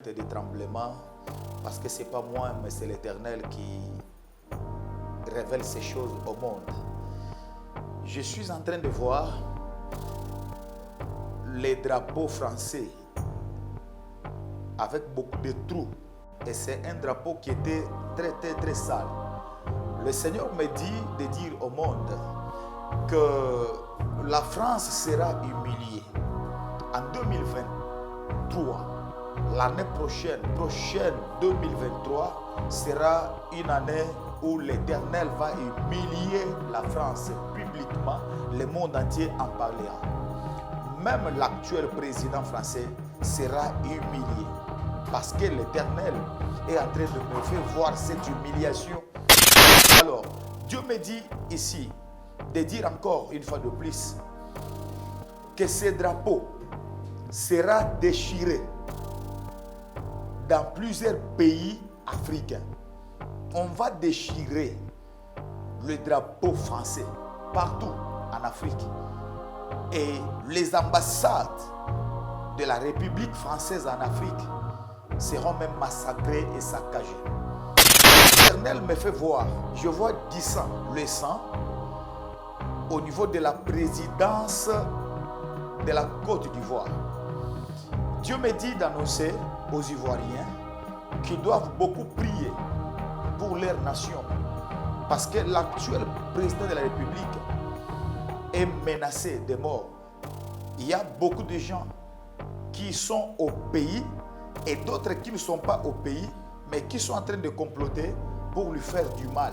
Des tremblements, parce que c'est pas moi, mais c'est l'Éternel qui révèle ces choses au monde. Je suis en train de voir les drapeaux français avec beaucoup de trous. Et c'est un drapeau qui était très sale. Le Seigneur me dit de dire au monde que la France sera humiliée. En 2023, l'année prochaine 2023, sera une année où l'Éternel va humilier la France publiquement. Le monde entier en parlera. Même l'actuel président français sera humilié. Parce que l'Éternel est en train de me faire voir cette humiliation. Alors, Dieu me dit ici de dire encore une fois de plus que ce drapeau sera déchiré dans plusieurs pays africains. On va déchirer le drapeau français partout en Afrique. Et les ambassades de la République française en Afrique seront même massacrées et saccagées. L'Éternel me fait voir, je vois du sang, le sang au niveau de la présidence de la Côte d'Ivoire. Dieu me dit d'annoncer aux Ivoiriens qu'ils doivent beaucoup prier pour leur nation, parce que l'actuel président de la République est menacé de mort. Il y a beaucoup de gens qui sont au pays et d'autres qui ne sont pas au pays, mais qui sont en train de comploter pour lui faire du mal.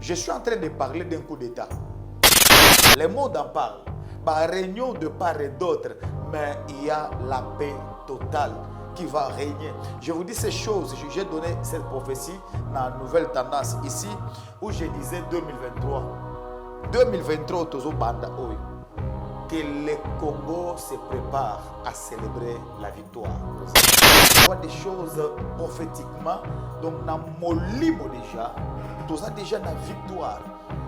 Je suis en train de parler d'un coup d'État. Le monde en parle. Réunion de part et d'autre, mais il y a la paix totale qui va régner. Je vous dis ces choses, j'ai donné cette prophétie dans la nouvelle tendance ici, où je disais 2023. 2023, que le Congo se prépare à célébrer la victoire. On voit des choses prophétiquement, donc dans mon livre déjà, tout ça déjà dans la victoire.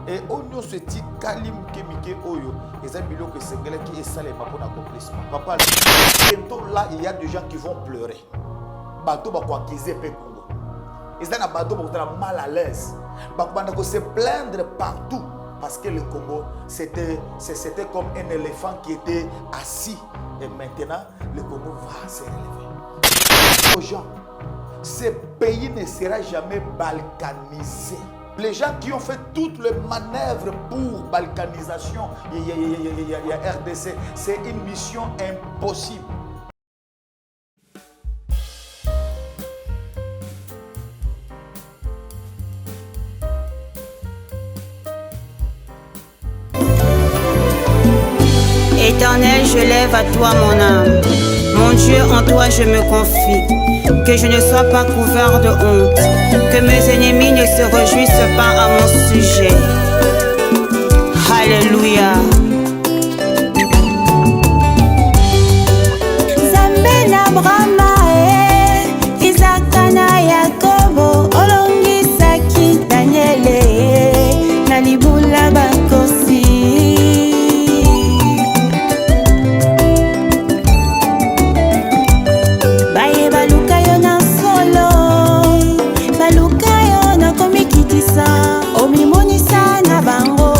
Et on nous se dit Kalim Kemike Oyo, et ça biloko que c'est qui est salé pour l'accomplissement. Papa, bientôt là, il y a des gens qui vont pleurer. Bateau va quoi qu'ils aient Congo. Et ça n'a bateau va mal à l'aise. Bateau se plaindre partout. Parce que le Congo, c'était comme un éléphant qui était assis. Et maintenant, le Congo va se relever. Aux gens, ce pays ne sera jamais balkanisé. Les gens qui ont fait toutes les manœuvres pour balkanisation, il y a RDC, c'est une mission impossible. Éternel, je lève à toi mon âme. Mon Dieu, en toi je me confie. Que je ne sois pas couvert de honte. Que mes ennemis ne se réjouissent pas à mon sujet. Alléluia. Zambe na Brahma Isaac na Yakobo olongisaki Daniele na libula bakosi. Omimonisa na bango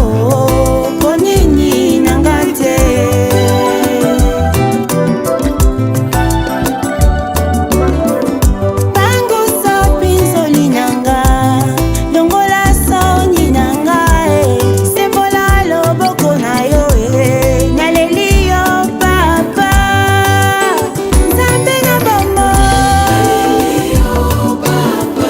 ponini nangate. Bango so pinzoli nanga longola soni nanga sembola loboko na yo naleli yo papa Nzambe na bombo naleli yo papa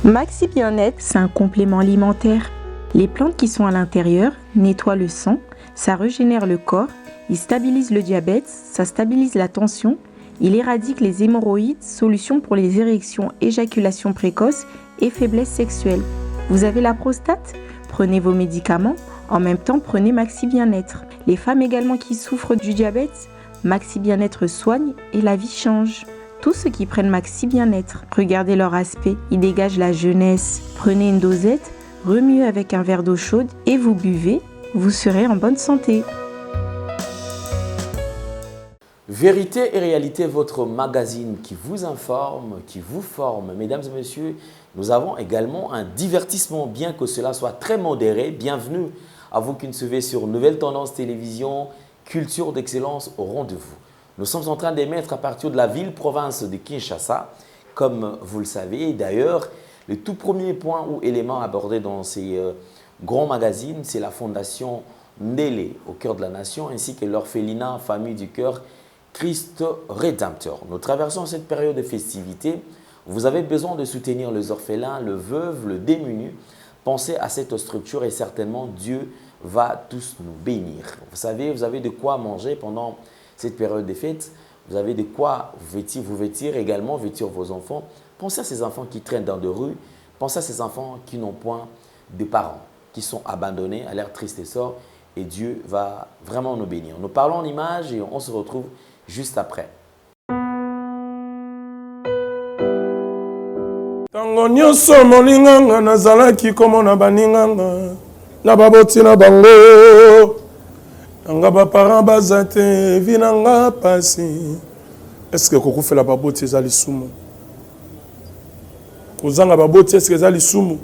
Maxi Bien-être, c'est un complément alimentaire. Les plantes qui sont à l'intérieur nettoient le sang, ça régénère le corps, il stabilise le diabète, ça stabilise la tension Il éradique les hémorroïdes, solution pour les érections, éjaculation précoce et faiblesse sexuelle. Vous avez la prostate? Prenez vos médicaments. En même temps, prenez Maxi Bien-être. Les femmes également qui souffrent du diabète, Maxi Bien-être soigne et la vie change. Tous ceux qui prennent Maxi Bien-être, regardez leur aspect, ils dégagent la jeunesse. Prenez une dosette, remuez avec un verre d'eau chaude et vous buvez, vous serez en bonne santé. Vérité et réalité, votre magazine qui vous informe, qui vous forme. Mesdames et messieurs, nous avons également un divertissement, bien que cela soit très modéré. Bienvenue à vous qui nous suivez sur Nouvelle Tendance Télévision, culture d'excellence au rendez-vous. Nous sommes en train d'émettre à partir de la ville-province de Kinshasa, comme vous le savez. D'ailleurs, le tout premier point ou élément abordé dans ces grands magazines, c'est la fondation Ndele au cœur de la nation, ainsi que l'orphelinat Famille du Cœur Christ Rédempteur. Nous traversons cette période de festivité. Vous avez besoin de soutenir les orphelins, le veuve, le démuni. Pensez à cette structure et certainement Dieu va tous nous bénir. Vous savez, vous avez de quoi manger pendant cette période de fête. Vous avez de quoi vous vêtir également, vêtir vos enfants. Pensez à ces enfants qui traînent dans des rues. Pensez à ces enfants qui n'ont point de parents, qui sont abandonnés à leur triste sort. Et Dieu va vraiment nous bénir. Nous parlons en images et on se retrouve juste après. Tango nyonso molinganga nazalaki komona baninganga na baboti na bango nanga baparent baza te vi nanga pasi. Eske kokufela baboti eza lisumu? Kozanga baboti eske eza lisumu?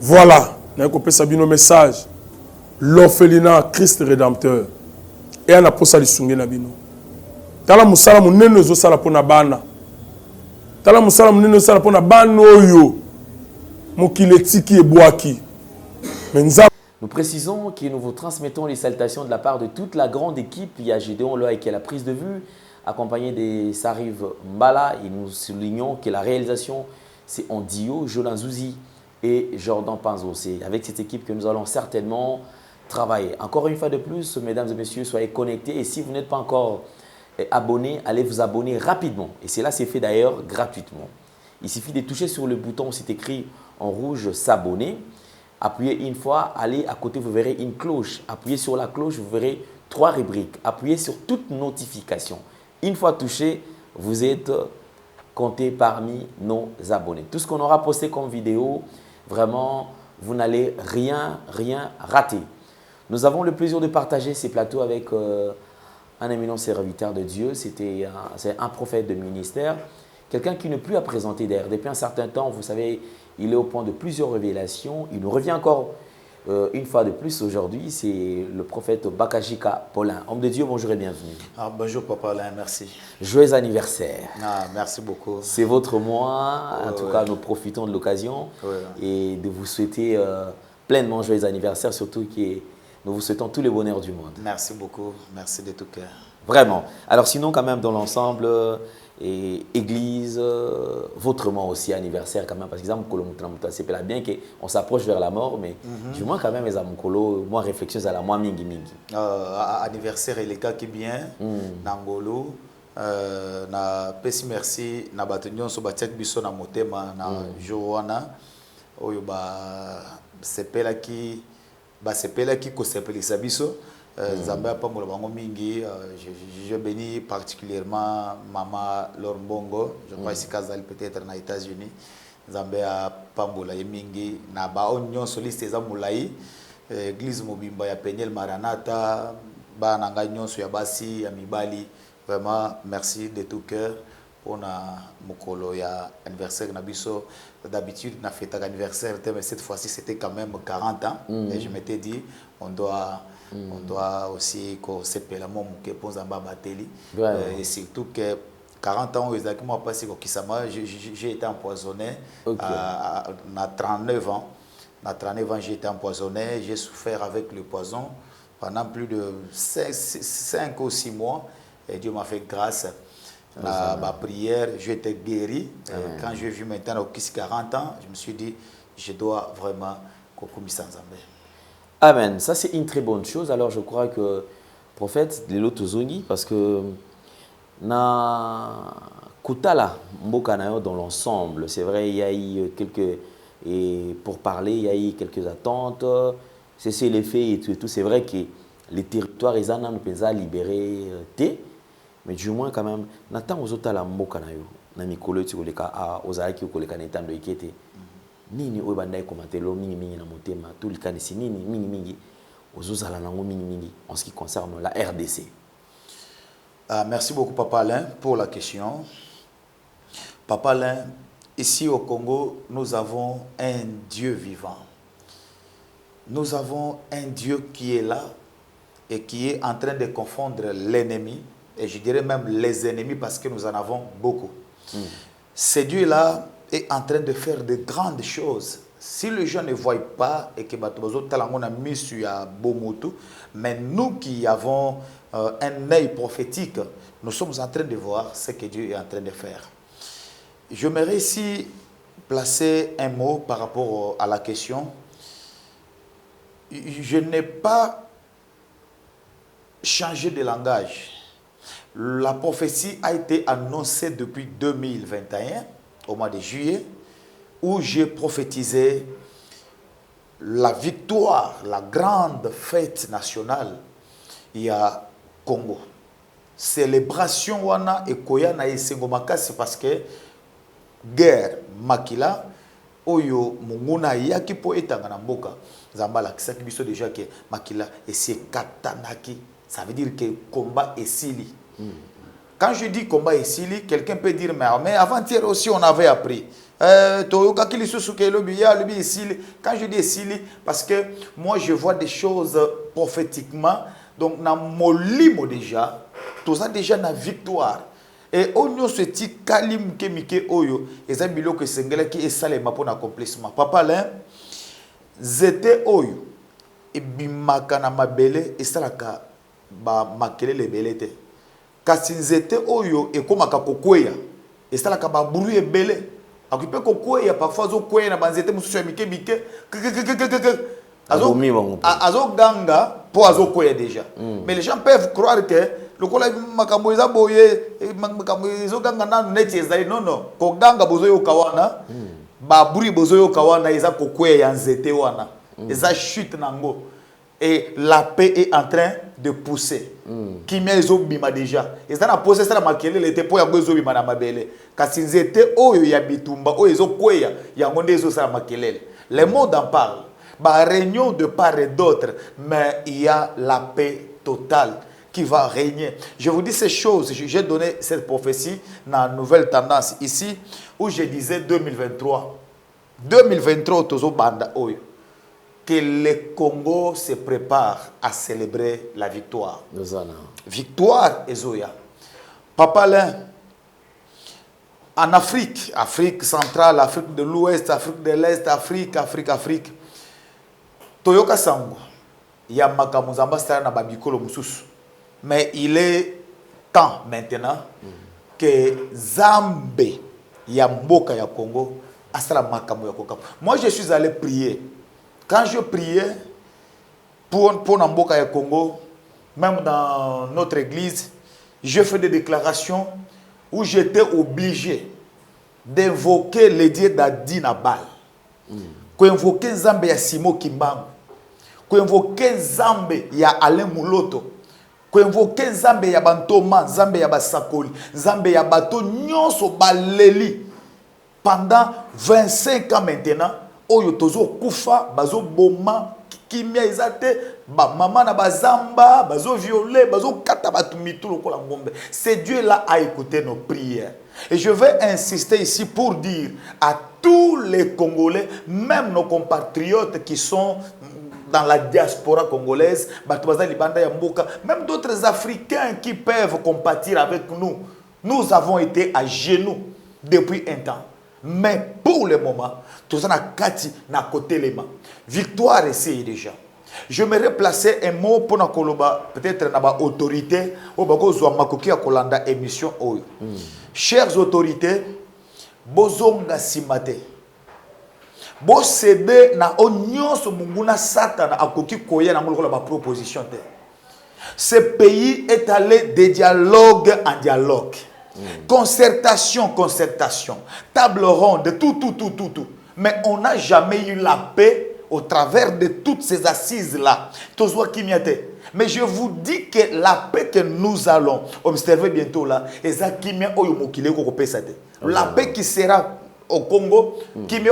Voilà, naye kopesa bino message. L'orphelinat Christ Rédempteur et ana posa lisungi na bino. Tala musala munene ezosala pona bana. Tala musala munene ezosala pona bana oyo mokili etiki ebwaki. Nous précisons que nous vous transmettons les salutations de la part de toute la grande équipe. Il y a Gédéon Loa qui est à la prise de vue, accompagné de Sariv Mbala. Et nous soulignons que la réalisation, c'est Ondio, Jolan Zouzi et Jordan Panzo. C'est avec cette équipe que nous allons certainement travailler. Encore une fois de plus, mesdames et messieurs, soyez connectés. Et si vous n'êtes pas encore abonné, allez vous abonner rapidement. Et cela s'est fait d'ailleurs gratuitement. Il suffit de toucher sur le bouton où c'est écrit en rouge « S'abonner ». Appuyez une fois, allez à côté, vous verrez une cloche. Appuyez sur la cloche, vous verrez 3 rubriques. Appuyez sur toute notification. Une fois touché, vous êtes compté parmi nos abonnés. Tout ce qu'on aura posté comme vidéo, vraiment, vous n'allez rien rater. Nous avons le plaisir de partager ces plateaux avec un éminent serviteur de Dieu. C'est un prophète de ministère. Quelqu'un qui n'est plus à présenter d'ailleurs. Depuis un certain temps, vous savez, il est au point de plusieurs révélations. Il nous revient encore une fois de plus aujourd'hui. C'est le prophète Bakajika Paulin. Homme de Dieu, bonjour et bienvenue. Bonjour Papa Alain, merci. Joyeux anniversaire. Merci beaucoup. C'est votre mois. En tout cas, nous profitons de l'occasion et de vous souhaiter pleinement joyeux anniversaire, surtout que nous vous souhaitons tous les bonheurs du monde. Merci beaucoup. Merci de tout cœur. Vraiment. Alors sinon, quand même, dans l'ensemble, et église, votre mois aussi anniversaire quand même, parce que c'est pas bien qu'on s'approche vers la mort, mais du moins quand même, les amokolo, moi réflexion à la moi mingi. Anniversaire et les gars qui bien, Nangolo, na pesi merci, na batenyon so batiak biso na motema na Joana, oyo ba sepela ki ko sepelisa biso. Zambia Pambola Bango Mingi, je bénis particulièrement Maman Lorbongo, je crois ici Kazali peut-être aux États-Unis. Zambia Pambola Mingi, na ba onyon soliste za mulai, église mobimba ya Peniel Maranatha, ba nanga nyonso ya basi ya mibali. Vraiment merci de tout cœur pour na mukolo ya anniversaire na biso. D'habitude na fête anniversaire, mais cette fois-ci c'était quand même 40 ans et je m'étais dit on doit aussi s'appeler mon mouké pour Zamba Bateli. Et surtout que 40 ans, exactement passé au Kisama, j'ai été empoisonné à 39 ans. À 39 ans, j'ai été empoisonné. J'ai souffert avec le poison pendant plus de 5 ou 6 mois. Et Dieu m'a fait grâce. Ma prière, j'ai été guéri. Quand j'ai vu maintenant au Kis 40 ans, je me suis dit, je dois vraiment Kokumi Sanzambe. Amen. Ça, c'est une très bonne chose. Alors, je crois que, prophète, de l'autre parce que Na Kutala, mboka na yo dans l'ensemble, c'est vrai, il y a eu quelques... Et pour parler, il y a eu quelques attentes, c'est les faits et tout. C'est vrai que les territoires, ils en ont libérés, mais du moins quand même, Nathan Ozotala mboka na yo, na mikolo tu koleka a ozalaki koleka na etando ikete. Nini oyo bandai komatelo mingi na motema, tout le cas nini mingi ozozala nango mingi en ce qui concerne la RDC. Merci beaucoup Papa Alain pour la question. Papa Alain, ici au Congo, nous avons un Dieu vivant. Nous avons un Dieu qui est là et qui est en train de confondre l'ennemi, et je dirais même les ennemis parce que nous en avons beaucoup. Ce Dieu-là est en train de faire de grandes choses. Si les gens ne voient pas et que on a mis sur Bomotu, mais nous qui avons un œil prophétique, nous sommes en train de voir ce que Dieu est en train de faire. J'aimerais ici placer un mot par rapport à la question. Je n'ai pas changé de langage. La prophétie a été annoncée depuis 2021, au mois de juillet, où j'ai prophétisé la victoire, la grande fête nationale, il y a Congo. Célébration wana et koyana et sengomakasi parce que guerre makila oyo munguna yaki po etanga na mboka zambala kisaki biso déjà que makila et c'est katanaki, ça veut dire que combat est sili. Quand je dis combat est sili, quelqu'un peut dire mais avant-hier aussi on avait appris. Quand je dis sili, parce que moi je vois des choses prophétiquement, donc dans mon limo déjà, tout ça déjà na victoire. Et on se dit kalim kemike oyo, et ça bilo que sengela qui est salé ma pour l'accomplissement. Papa là, zete oyo et bimaka na mabele et ça la ka ba makele le belete. Kasi zete oyo et comme akakokwea et ça la ka ba buru e belé. Akipé kokwea parfois zo kwea na banzete mususu ya mike mike azo ganga pour azo kwea déjà. Mais les gens peuvent croire que le kola makambo eza boye makambo ezo ganga na net ezali non ko ganga bozo yo kawana ba buri bozo yo kawana eza kokwea ya nzete wana eza chute nango et la paix est en train de pousser kimia ezo bima déjà eza na poser ça la makele était pour ya bozo bima na mabele kasi nzete oyo ya bitumba oyo ezo kwea ya ngonde ezo ça la makele les mots en parlent ba réunion de part et d'autre mais il y a la paix totale qui va régner. Je vous dis ces choses, j'ai donné cette prophétie dans la nouvelle tendance ici, où je disais 2023, Tozo Banda Oyo, que le Congo se prépare à célébrer la victoire. Victoire, Ezoya. Papa Lin, en Afrique, Afrique centrale, Afrique de l'Ouest, Afrique de l'Est, Afrique, Toyoka Sango, Yamaka Muzamba Stara na Babikolo Mususu. Mais il est temps maintenant que Zambé, Yamboka ya Congo, Astra Makamu ya Congo. Moi, je suis allé prier. Quand je priais pour Namboka ya Congo, même dans notre église, je fais des déclarations où j'étais obligé d'invoquer le dieu d'Adi Nabal, d'invoquer Zambé ya Simo Kimbangu, d'invoquer Zambé ya Alain Mouloto, invoquer Nzambe ya Bantoma, Nzambe ya Basakoli, Nzambe ya Bato nyonso baleli. Pendant 25 ans maintenant, oyo tozo kufa, bazo boma, kimia izate, ba mama na bazamba, bazo violer, bazo kata batu mitu lokola ngombe. C'est Dieu là a écouté nos prières. Et je vais insister ici pour dire à tous les Congolais, même nos compatriotes qui sont dans la diaspora congolaise, même d'autres Africains qui peuvent compatir avec nous. Nous avons été à genoux depuis un temps. Mais pour le moment, tout ça n'a qu'à côté les mains. Victoire ici déjà. Je me replacer un mot pour na koloba, peut-être na ba autorité, ou ba ko zwa makoki ya kolanda émission oyo. Chères autorités, bozonga simate. Bo céder na onyoso munguna satana akoki koya na ngolo ba proposition te. Ce pays est allé de dialogue en dialogue. Concertation, table ronde, tout. Mais on n'a jamais eu la paix au travers de toutes ces assises-là. Mais je vous dis que la paix que nous allons observer bientôt là, la paix qui sera au Congo, qui me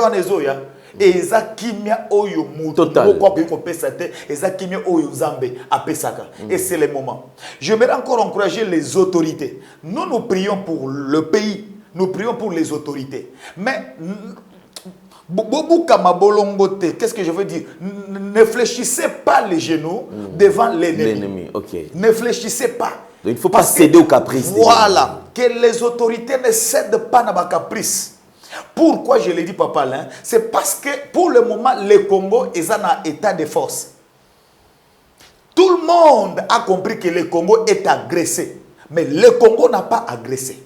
et eza kimia oyo mutu ko kopesa te eza kimia oyo Nzambe apesaka et c'est le moment. Je vais encore encourager les autorités. Nous prions pour le pays, nous prions pour les autorités. Mais qu'est-ce que je veux dire? Ne fléchissez pas les genoux devant l'ennemi. Okay. Ne fléchissez pas. Donc, il ne faut pas céder aux caprices. Voilà, que les autorités ne cèdent pas à nos caprices. Pourquoi je l'ai dit, Papa Alain? C'est parce que pour le moment, le Congo est en état de force. Tout le monde a compris que le Congo est agressé. Mais le Congo n'a pas agressé.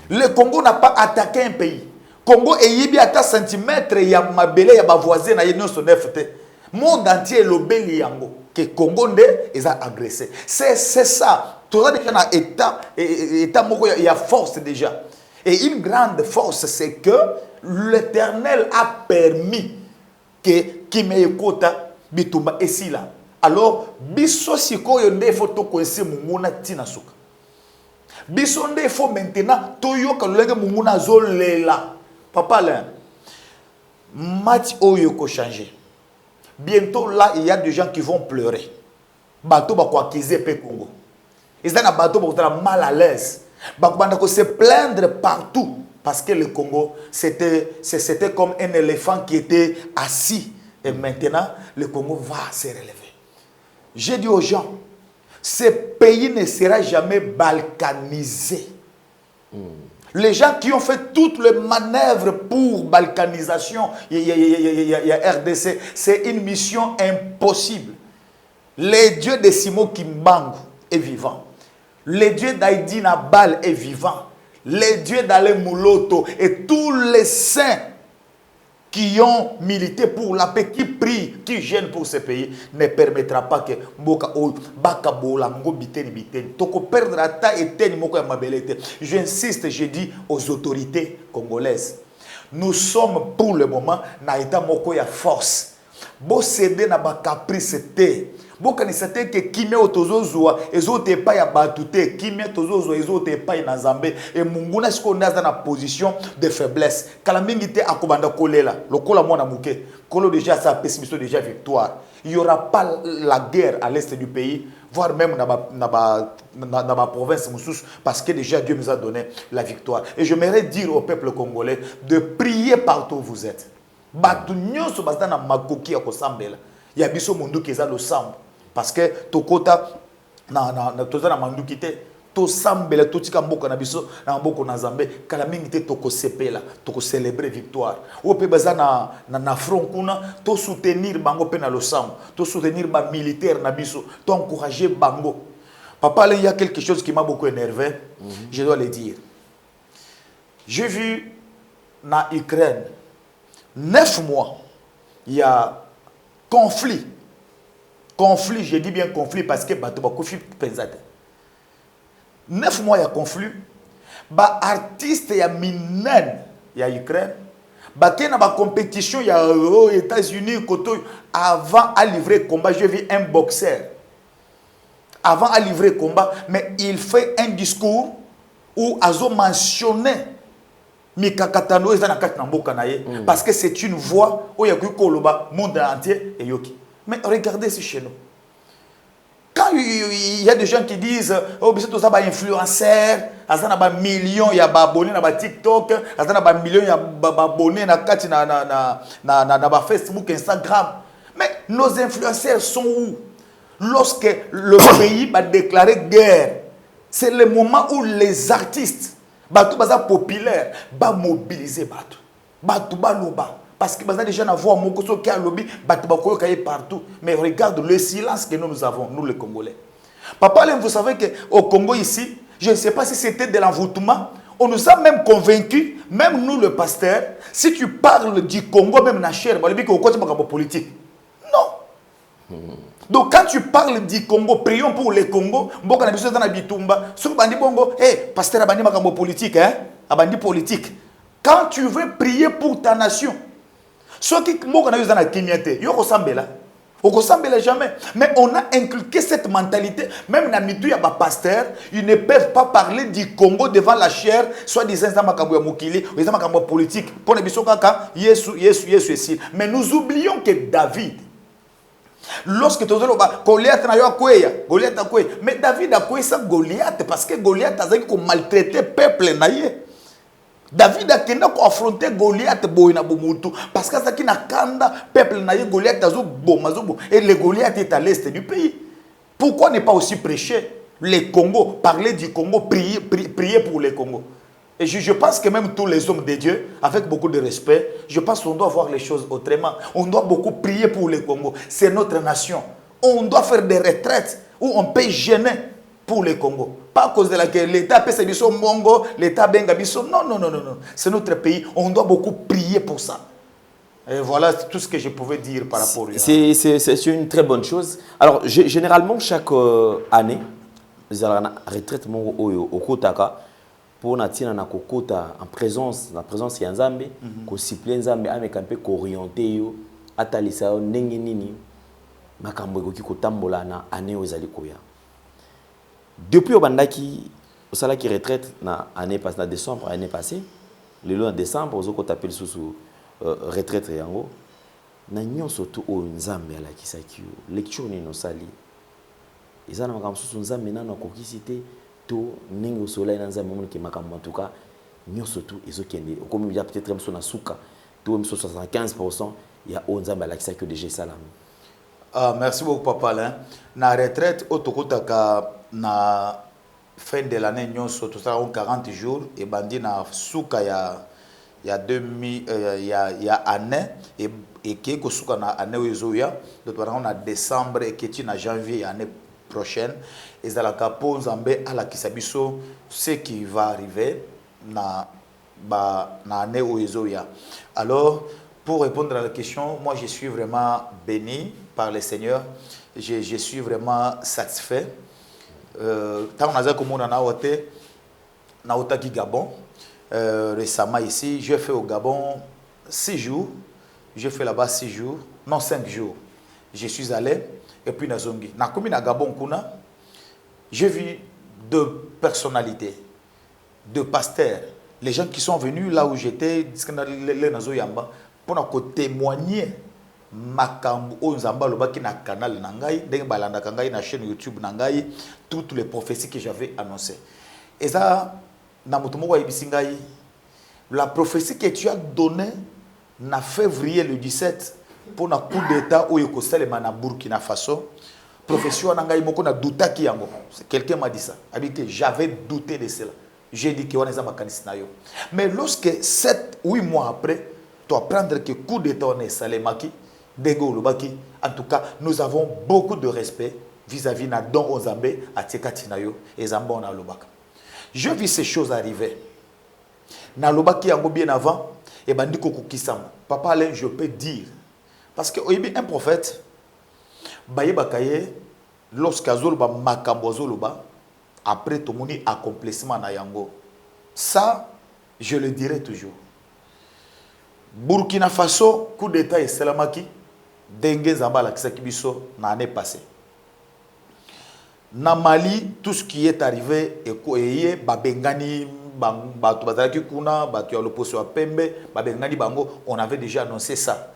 Le Congo n'a pas attaqué un pays. Congo est yibi à ta centimètre, il y a ma belle, il y a ma voisine, il y a son FT. Monde entier est le bel yango. Que Congo est agressé. C'est ça. Tout ça déjà dans l'état, il y a force déjà. Et une grande force, c'est que l'Éternel a permis que Kimeyekota Bitumba ici là. Alors, biso siko yonde photo koese munguna tina suka. Biso nde faut maintenant toyoka lolenge munguna zolela. Papa là, match oyoko changer. Bientôt là, il y a des gens qui vont pleurer. Bato ba kwa kizepe Congo. Ils ont bato ba mal à l'aise. Bakubanda se plaindre partout parce que le Congo c'était comme un éléphant qui était assis et maintenant le Congo va se relever. J'ai dit aux gens, ce pays ne sera jamais balkanisé. Les gens qui ont fait toutes les manœuvres pour balkanisation, il y a RDC, c'est une mission impossible. Le dieu de Simo Kimbangu est vivant. Le dieu d'Aïdi Nabal est vivant. Le dieu d'Ale Mouloto et tous les saints qui ont milité pour la paix, qui prient, qui gênent pour ce pays, ne permettra pas que Mboka ou Bakabola, Ngo Biteni Biteni, Toko perdra ta et teni Moko ya mabelete. J'insiste, je dis aux autorités congolaises, nous sommes pour le moment na état Moko ya force. Bo céder na ba caprice te. Bo kanisate ke kimia otozozwa ezote pa ya batute, kimia tozozwa ezote pa na Nzambe et munguna siko ndaza na position de faiblesse. Kala mingi te akobanda kolela, lokola mwana muke. Kolo déjà sa pessimisme déjà victoire. Il y aura pas la guerre à l'est du pays, voire même dans ma province Moussous, parce que déjà Dieu nous a donné la victoire. Et j'aimerais dire au peuple congolais de prier partout où vous êtes. Batu nyonso bazana makoki ya kosambela. Ya biso mundu keza lo sambo. Parce que tokota na tozana manduki te to sambela totika mboka na biso na mboka na Nzambe kala mingi te toko sepela toko célébrer victoire. O pe bazana na front kuna to soutenir bango pe na lo sambo, to soutenir ba militaire na biso, to encourager bango. Papa, là, il y a quelque chose qui m'a beaucoup énervé, je dois le dire. J'ai vu na Ukraine 9 mois, il y a conflit. Conflit, je dis bien conflit parce que bato bakofi penzate. 9 mois il y a conflit. Ba artiste ya minen ya Ukraine. Ba kena ba compétition ya aux États-Unis koto avant à livrer combat, j'ai vu un boxeur. Avant à livrer combat, mais il fait un discours où azo mentionné Mikakatano eza na kati na mboka na ye parce que c'est une voix où il y a koloba monde entier et yoki. Mais regardez ici chez nous. Quand il y a des gens qui disent oh biso toza ba influenceur, azana ba millions ya ba abonnés na ba TikTok, azana ba millions ya ba abonnés na kati na ba Facebook, Instagram. Mais nos influenceurs sont où? Lorsque le pays va déclarer guerre, c'est le moment où les artistes Batou baza populaire, ba mobiliser Batou. Batou ba loba. Parce que baza déjà na voix mokoso qui a lobby, Batou ba koyo kaye partout. Mais regarde le silence que nous avons, nous les Congolais. Papa, vous savez qu'au Congo ici, je ne sais pas si c'était de l'envoûtement, on nous a même convaincus, même nous le pasteur, si tu parles du Congo, même na chair, politique. Non. Donc quand tu parles du Congo, prions pour le Congo, mboka na biso na bitumba, soki bandi bongo, pasteur abandi makambo politique hein, abandi politique. Quand tu veux prier pour ta nation, soki mboka na biso na kimia te, yo ko sambela. On ne jamais. Mais on a inculqué cette mentalité. Même dans les pasteurs, ils ne peuvent pas parler du Congo devant la chair, soit disant que politique. Pour les bisokaka, Yesu. Mais nous oublions que David, lorsque tu as Goliath, mais David a quoi ça Goliath parce que Goliath a maltraité le peuple. David a affronté Goliath parce que ça qui n'a kanda peuple na Goliath et le Goliath est à l'est du pays. Pourquoi ne pas aussi prêcher le Congo, parler du Congo, prier pour le Congo? Et je pense que même tous les hommes de Dieu, avec beaucoup de respect, je pense qu'on doit voir les choses autrement. On doit beaucoup prier pour le Congo. C'est notre nation. On doit faire des retraites où on peut gêner pour le Congo. Pas à cause de laquelle l'État peut se dire Mongo, l'État benga biso. Non. C'est notre pays. On doit beaucoup prier pour ça. Et voilà tout ce que je pouvais dire par rapport à ça. C'est une très bonne chose. Alors, généralement, chaque année, nous avons une retraite au Kotaka pour natina na kokota en présence, la présence de Nzambe, ko siple Nzambe amekampe ko orienter yo, atalisa ndenge nini makambo ko kotambola na année ozali koya. Depuis au bandaki au sala qui retraite na année passée na décembre année passée le long décembre aux ko tapel sous retraite yango na nyonso to o Nzambe ala kisaki lecture ni no sali ezana makambo sous Nzambe na ko kisité to ningo soleil na Nzambe mo ki makambo en tout cas nyonso to ezokende comme il y a peut-être même na suka to même 75% il y a o Nzambe ala kisaki déjà salam. Merci beaucoup papa Alain. Na retraite otokotaka na fin de l'année nyonso tout ça 40 jours et bandi na suka ya année et qui ko suka na année ozoya donc on a décembre et qui na janvier année prochaine et za la kapo Nzambe ala kisabiso ce qui va arriver na année ozoya. Alors pour répondre à la question, moi je suis vraiment béni par le Seigneur. Je suis vraiment satisfait. Tant qu'on a comme on a Naotaki Gabon récemment ici, j'ai fait au Gabon 6 jours. J'ai fait là-bas 6 jours, non 5 jours. Je suis allé et puis Nazongi. Na comme na Gabon kuna, j'ai vu deux personnalités, deux pasteurs, les gens qui sont venus là où j'étais, les Nazoyamba, pour témoigner makambo o Nzamba lobaki na canal nangai ndenge balanda kangai na chaîne YouTube nangai toutes les prophéties que j'avais annoncées. Et ça na mutumo wa ibisingai la prophétie que tu as donnée na février le 17 pour na coup d'état au Yokoselema na Burkina Faso prophétie nangai moko na doutaki yango. Quelqu'un m'a dit ça. Habité j'avais douté de cela. J'ai dit que on est à makanisi na yo. Mais lorsque 7-8 mois après tu apprendre que coup d'état on est salemaki en tout cas, nous avons beaucoup de respect vis-à-vis de Don Ozambe, à Tekatinayo et Zambon à Lobaka. Je vis ces choses arriver. Na Lobaki yango bien avant, et bandiko kukisama. Papa Alain, je peux dire, parce que un prophète, Baye Bakaye, lorsqu'azoloba makambo zoloba, après tout moni accomplissement na yango. Ça, je le dirai toujours. Burkina Faso, coup d'état et Selamaki. Dengue Zambala Kisakibiso l'année passée. Na Mali, tout ce qui est arrivé et Babengani, Batu Bazaki Kuna, Batu Aloposo Pembe, Babengani Bango, on avait déjà annoncé ça.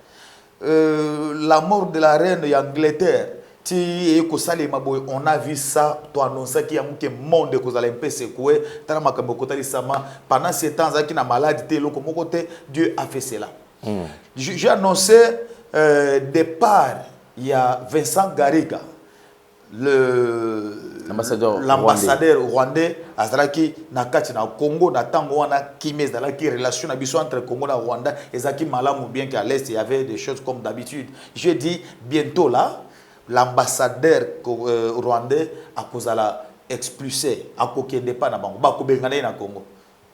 La mort de la reine d'Angleterre, on a vu ça, tu as annoncé qu'il y a un monde qui allait peu secouer, pendant ces temps, il y a une maladie, Dieu a fait cela. J'ai annoncé départ, il y a Vincent Gariga, l'ambassadeur rwandais, Azraki, Nakati, na Congo, na Tango, na Kimé, la relation entre Congo et Rwanda, et Zaki Malam ou bien qu'à l'Est, il y avait des choses comme d'habitude. Je dis bientôt là, l'ambassadeur rwandais a causé la expulsé, a coqué de pas na bango, ba ko bengane na Congo.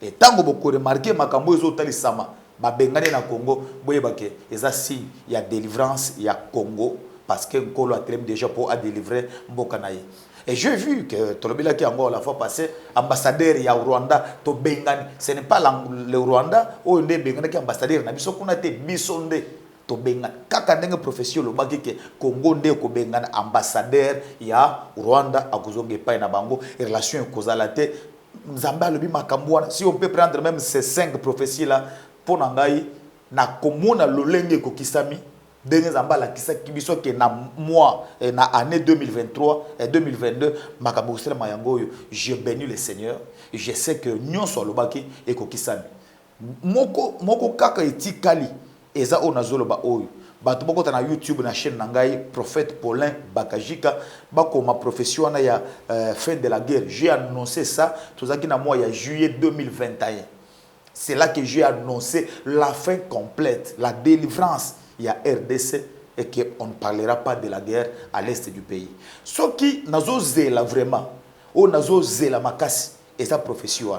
Et tango beaucoup remarqué makambo ezotali sama. Ba bengane na Congo, boyebake, eza si il y a délivrance, il y a Congo parce que Nkolo a déjà pour délivrer Mbokanaï. Et j'ai vu que Tolobila qui encore la fois passée, ambassadeur ya Rwanda, to Bengani, ce n'est pas le Rwanda, ou un Bengani qui est ambassadeur, na biso kuna te bisonde to Bengani. Kaka ndenge profession lo baki ke Congo nde ko Bengani ambassadeur ya Rwanda a kuzonge pa na bango relation kozalate Nzamba lobi makambo. Si on peut prendre même ces 5 prophéties là pour nangai na komona lolenge ko kisami. Dernier Zamba la kisa kibiso ke na mois na année 2023 et 2022 makabusela mayango je bénis le Seigneur, je sais que nyon so lobaki et ko kisami moko kaka etikali eza onazolo ba oyo bato boko na YouTube na chaîne nangai prophète Paulin Bakajika bako ma profession na ya fin de la guerre. J'ai annoncé ça tozaki na mois ya juillet 2021. C'est là que j'ai annoncé la fin complète, la délivrance. Il y a RDC et qu'on ne parlera pas de la guerre à l'est du pays. Ce qui n'a pas vraiment, ou n'a pas la makasi, et sa profession.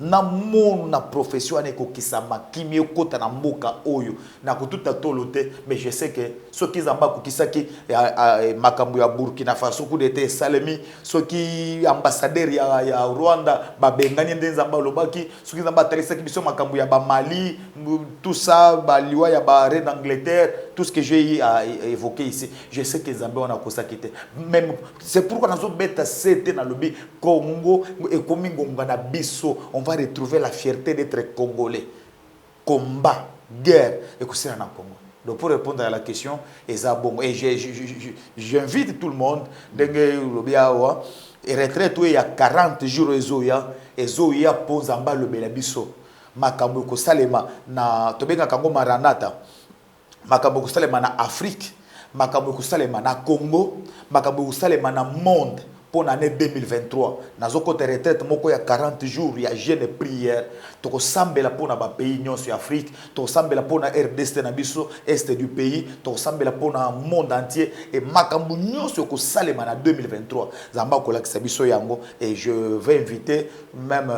Na mona profession eko kisama kimio kota na mboka oyo na kututa tolote, mais je sais que ceux qui zamba kokisaki makambo ya Burkina Faso coup d'état Salemi, ceux qui ambassadeur ya Rwanda ba bengani ndenzamba lobaki, ceux qui zamba talisaki biso makambo ya ba Mali, tout ça ba liwa ya ba reine d'Angleterre, tout ce que j'ai évoqué ici, je sais que Zambé on a kosakité. Même c'est pourquoi nazo beta c'était na lobi Congo et komingonga na biso. On va retrouver la fierté d'être congolais. Combat, guerre, et que c'est en Congo. Donc pour répondre à la question, et j'invite tout le monde, et retraite il y a 40 jours et Zoya pose en bas le Belabiso. Makambo ko salema na tobenga kango maranata. Makambo ko salema na Afrique, makambo ko salema na Congo, makambo ko salema na monde. Pour l'année 2023, nous avons une retraite il y a 40 jours, il y a jeûne et prière. Nous avons pour le pays sur l'Afrique, nous avons pour la RDC, est du pays, nous avons pour le monde entier. Et nous sur en 2023. Et je vais inviter même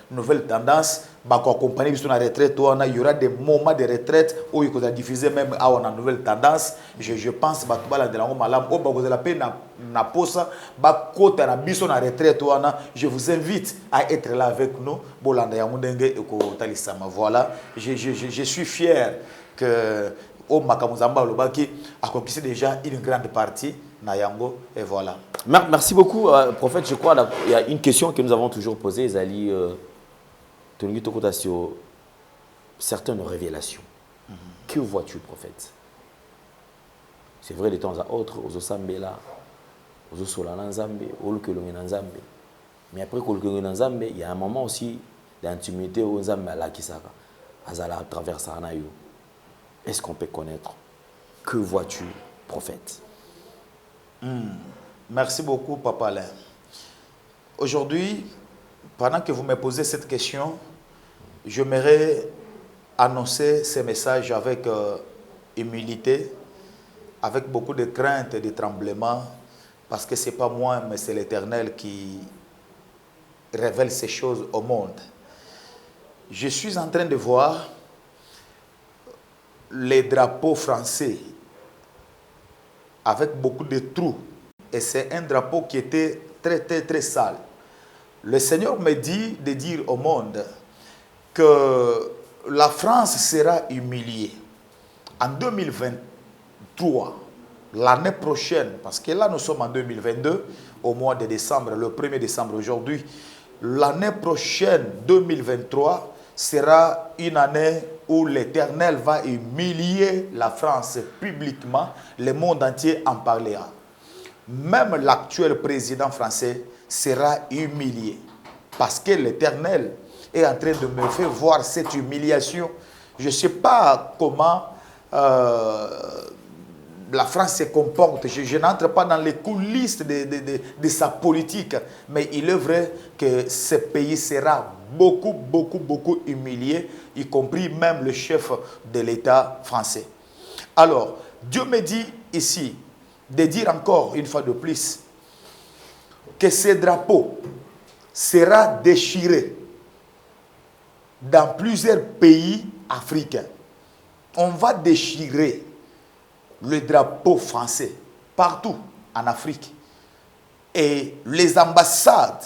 nouvelle tendance. Accompagner sur la retraite, il y aura des moments de retraite où il faut diffuser même à une nouvelle tendance. Je pense que je vous invite à être là avec nous. Voilà, je suis fier que au Makamuzamba Lobaki a conquisté déjà une grande partie. Nayango, et voilà. Merci beaucoup, prophète. Je crois qu'il y a une question que nous avons toujours posée, Zali. Sur certaines révélations. Que vois-tu, prophète? C'est vrai de temps à autre, aux Osambela, aux Osolananzambe, aux Lukelonganzambe. Mais après Kolonganzambe, il y a un moment aussi d'intimité aux Nzambe à la Kisaka, Azala à travers Sanayo. Est-ce qu'on peut connaître? Que vois-tu, prophète? Merci beaucoup, Papa Alain. Aujourd'hui, pendant que vous me posez cette question, j'aimerais annoncer ces messages avec humilité, avec beaucoup de crainte et de tremblement, parce que ce n'est pas moi, mais c'est l'Éternel qui révèle ces choses au monde. Je suis en train de voir les drapeaux français avec beaucoup de trous. Et c'est un drapeau qui était très, très, très sale. Le Seigneur me dit de dire au monde que la France sera humiliée. En 2023, l'année prochaine, parce que là nous sommes en 2022, au mois de décembre, le 1er décembre aujourd'hui, l'année prochaine, 2023, sera une année où l'Éternel va humilier la France publiquement, le monde entier en parlera. Même l'actuel président français sera humilié. Parce que l'Éternel est en train de me faire voir cette humiliation. Je ne sais pas comment la France se comporte. Je n'entre pas dans les coulisses de sa politique. Mais il est vrai que ce pays sera beaucoup, beaucoup, beaucoup humilié, y compris même le chef de l'État français. Alors, Dieu me dit ici de dire encore une fois de plus que ce drapeau sera déchiré dans plusieurs pays africains. On va déchirer le drapeau français partout en Afrique. Et les ambassades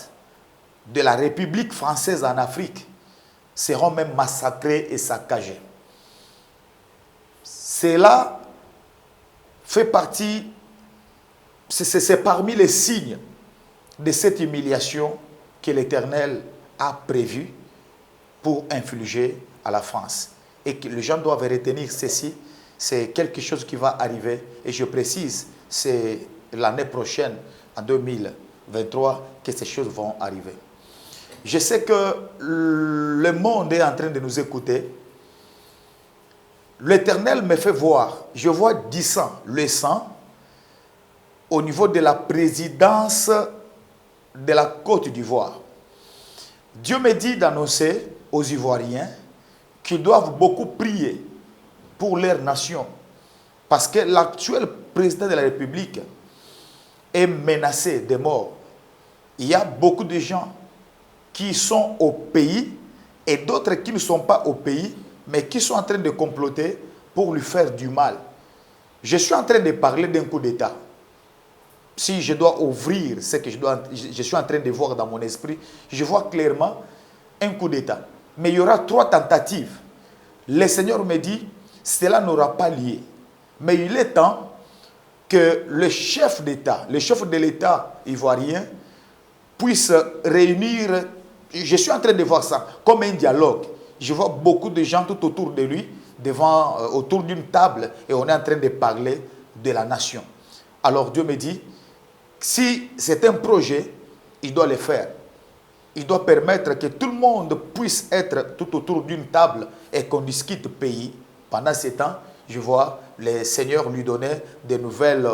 de la République française en Afrique seront même massacrées et saccagées. Cela fait partie, c'est parmi les signes de cette humiliation que l'Éternel a prévu pour infliger à la France. Et que les gens doivent retenir ceci, c'est quelque chose qui va arriver. Et je précise, c'est l'année prochaine, en 2023, que ces choses vont arriver. Je sais que le monde est en train de nous écouter. L'Éternel me fait voir, je vois du sang, le sang, au niveau de la présidence de la Côte d'Ivoire. Dieu me dit d'annoncer aux Ivoiriens qu'ils doivent beaucoup prier pour leur nation. Parce que l'actuel président de la République est menacé de mort. Il y a beaucoup de gens qui sont au pays et d'autres qui ne sont pas au pays, mais qui sont en train de comploter pour lui faire du mal. Je suis en train de parler d'un coup d'État. Si je dois ouvrir ce que je suis en train de voir dans mon esprit, je vois clairement un coup d'État. Mais il y aura 3 tentatives. Le Seigneur me dit, cela n'aura pas lieu. Mais il est temps que le chef d'État, le chef de l'État ivoirien, puisse réunir, je suis en train de voir ça, comme un dialogue. Je vois beaucoup de gens tout autour de lui, autour d'une table, et on est en train de parler de la nation. Alors Dieu me dit, si c'est un projet, il doit le faire. Il doit permettre que tout le monde puisse être tout autour d'une table et qu'on discute pays. Pendant ce temps, je vois le Seigneur lui donner de nouvelles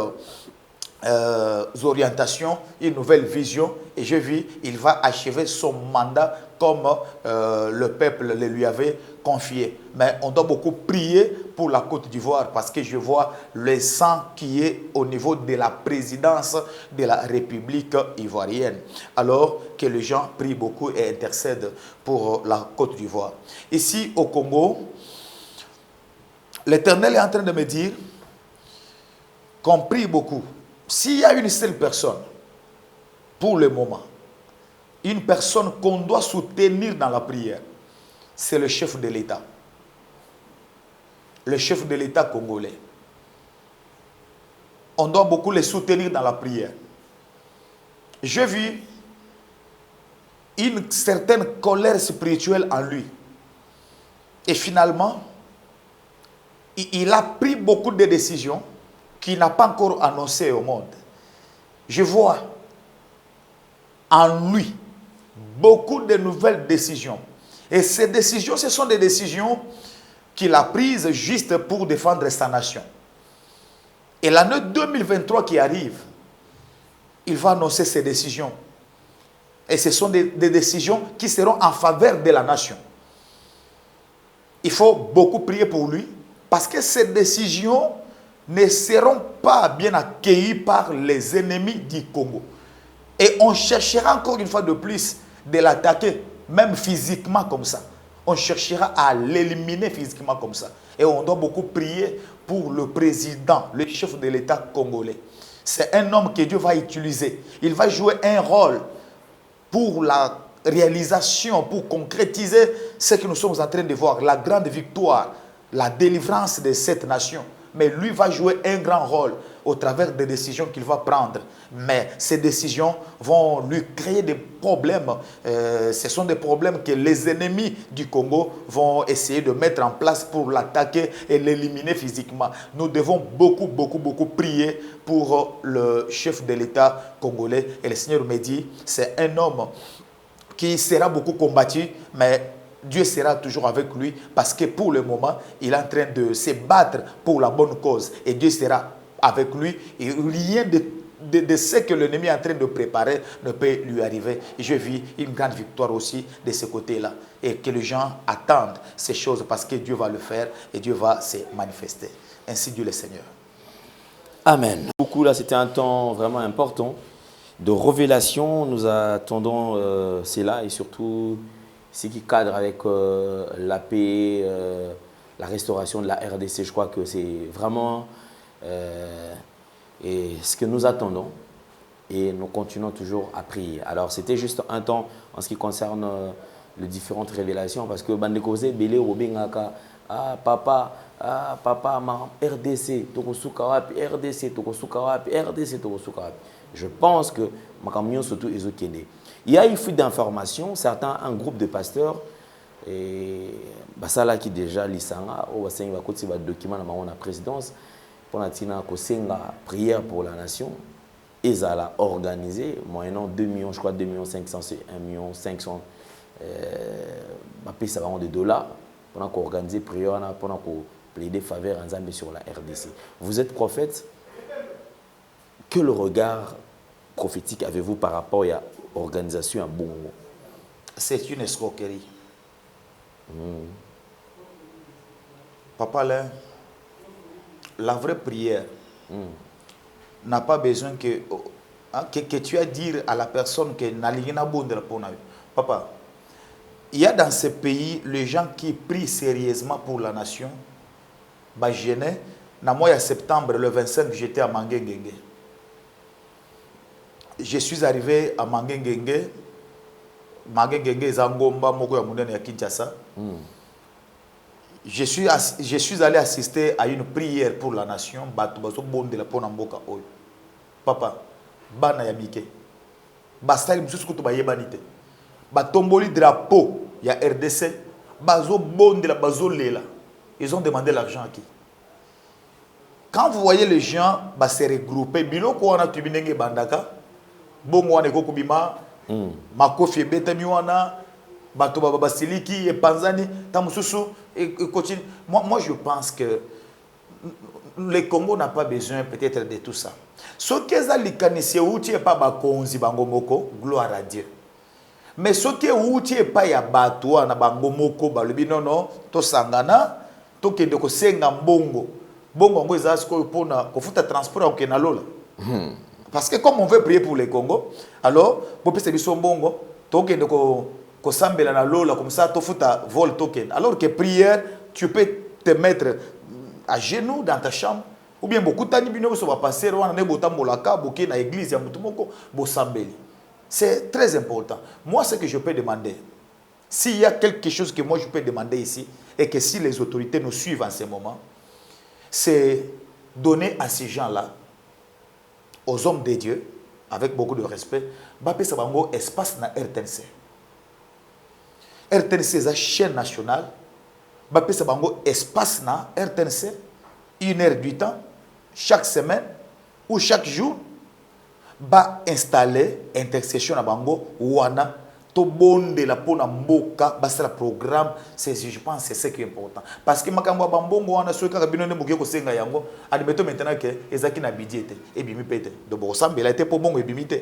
orientations, une nouvelle vision. Et je vis, il va achever son mandat comme le peuple le lui avait confié. Mais on doit beaucoup prier pour la Côte d'Ivoire parce que je vois le sang qui est au niveau de la présidence de la République ivoirienne. Alors que les gens prient beaucoup et intercèdent pour la Côte d'Ivoire. Ici au Congo, l'Éternel est en train de me dire qu'on prie beaucoup. S'il y a une seule personne, pour le moment, une personne qu'on doit soutenir dans la prière, c'est le chef de l'État. Le chef de l'État congolais. On doit beaucoup les soutenir dans la prière. J'ai vu une certaine colère spirituelle en lui. Et finalement, il a pris beaucoup de décisions qu'il n'a pas encore annoncées au monde. Je vois en lui beaucoup de nouvelles décisions. Et ces décisions, ce sont des décisions qu'il a prises juste pour défendre sa nation. Et l'année 2023 qui arrive, il va annoncer ces décisions. Et ce sont des décisions qui seront en faveur de la nation. Il faut beaucoup prier pour lui parce que ces décisions ne seront pas bien accueillies par les ennemis du Congo. Et on cherchera encore une fois de plus de l'attaquer, même physiquement comme ça. On cherchera à l'éliminer physiquement comme ça. Et on doit beaucoup prier pour le président, le chef de l'État congolais. C'est un homme que Dieu va utiliser. Il va jouer un rôle pour la réalisation, pour concrétiser ce que nous sommes en train de voir, la grande victoire, la délivrance de cette nation. Mais lui va jouer un grand rôle au travers des décisions qu'il va prendre. Mais ces décisions vont lui créer des problèmes. Ce sont des problèmes que les ennemis du Congo vont essayer de mettre en place pour l'attaquer et l'éliminer physiquement. Nous devons beaucoup prier pour le chef de l'État congolais. Et le Seigneur me dit, c'est un homme qui sera beaucoup combattu, mais Dieu sera toujours avec lui parce que pour le moment, il est en train de se battre pour la bonne cause. Et Dieu sera avec lui. Et rien de ce que l'ennemi est en train de préparer ne peut lui arriver. Et je vis une grande victoire aussi de ce côté-là. Et que les gens attendent ces choses parce que Dieu va le faire et Dieu va se manifester. Ainsi dit le Seigneur. Amen. Beaucoup là, c'était un temps vraiment important de révélation. Nous attendons cela et surtout ce qui cadre avec la paix, la restauration de la RDC. Je crois que c'est vraiment et ce que nous attendons. Et nous continuons toujours à prier. Alors, c'était juste un temps en ce qui concerne les différentes révélations, parce que Bandekose, Bélé, Robengaka, papa, RDC, Tokosukawapi, RDC, Tokosukawapi, RDC, Tokosukawapi. Je pense que ma camion surtout est au. Il y a une fuite d'informations, un groupe de pasteurs, et ça là qui déjà l'isanga, au bassin va côté document dans la présidence, pour la prière pour la nation. Ils allaient organiser, moyennant 2 millions, je crois 2 millions 500, 1 million 500 de dollars pour organiser prière, pour plaider faveur en Zambie sur la RDC. Vous êtes prophète, quel regard prophétique avez-vous par rapport à l'organisation à Bongo? C'est une escroquerie. Papa, là, la vraie prière n'a pas besoin que tu aies à dire à la personne que n'alina bonde la pour papa. Il y a dans ce pays les gens qui prient sérieusement pour la nation. Bah jeûner, na mois de septembre le 25 j'étais à Mangengengue. Je suis arrivé à Mangengengue. Mangengengue zangomba moko ya munene ya Kinshasa. Je suis allé assister à une prière pour la nation. Papa, bana ya mike. Bastali mususu kutu ba yebanite. Ba tomboli drapeau ya RDC. Bazo bondela bazo lela. Ils ont demandé l'argent à qui? Quand vous voyez les gens se regrouper, biloko wana tubinenge bandaka, bongo wana ekokubima, makofi ebetami wana, bato basiliki et panzani tamususu et continue. Moi je pense que le Congo n'a pas besoin peut-être de tout ça. Ce que likanisi outi pas bakonzi bangomoko, gloire à Dieu. Mais ce que outi pas ya bato na bangomoko balobi non to sangana to kende ko senga mbongo. Bongo ngo ezasi ko pona ko futa transport au kenalola. Parce que comme on veut prier pour le Congo, alors pour pese biso mbongo to kende ko sambela na lola comme ça to futa vol token. Alors que prière, tu peux te mettre à genoux dans ta chambre ou bien beaucoup tani bino so va passer wana ne botambolaka boké na église ya mutumoko bo sambeli. C'est très important. Moi ce que je peux demander, s'il y a quelque chose que moi je peux demander ici et que si les autorités nous suivent en ce moment, c'est donner à ces gens-là, aux hommes de Dieu, avec beaucoup de respect, bapé sabango espace na RTNC. RTNC c'est la chaîne nationale. Bapé sabango espace na RTNC, 1 heure du temps, chaque semaine ou chaque jour, ba installer intercession na bango wana to bonde la pona mboka ba c'est le programme. C'est, je pense c'est ce qui est important parce que makambo bambongo wana so kaka bino ne boke ko senga yango admettons maintenant que ezaki na budget et bimi pete de bo sambela te po bongo e bimi te.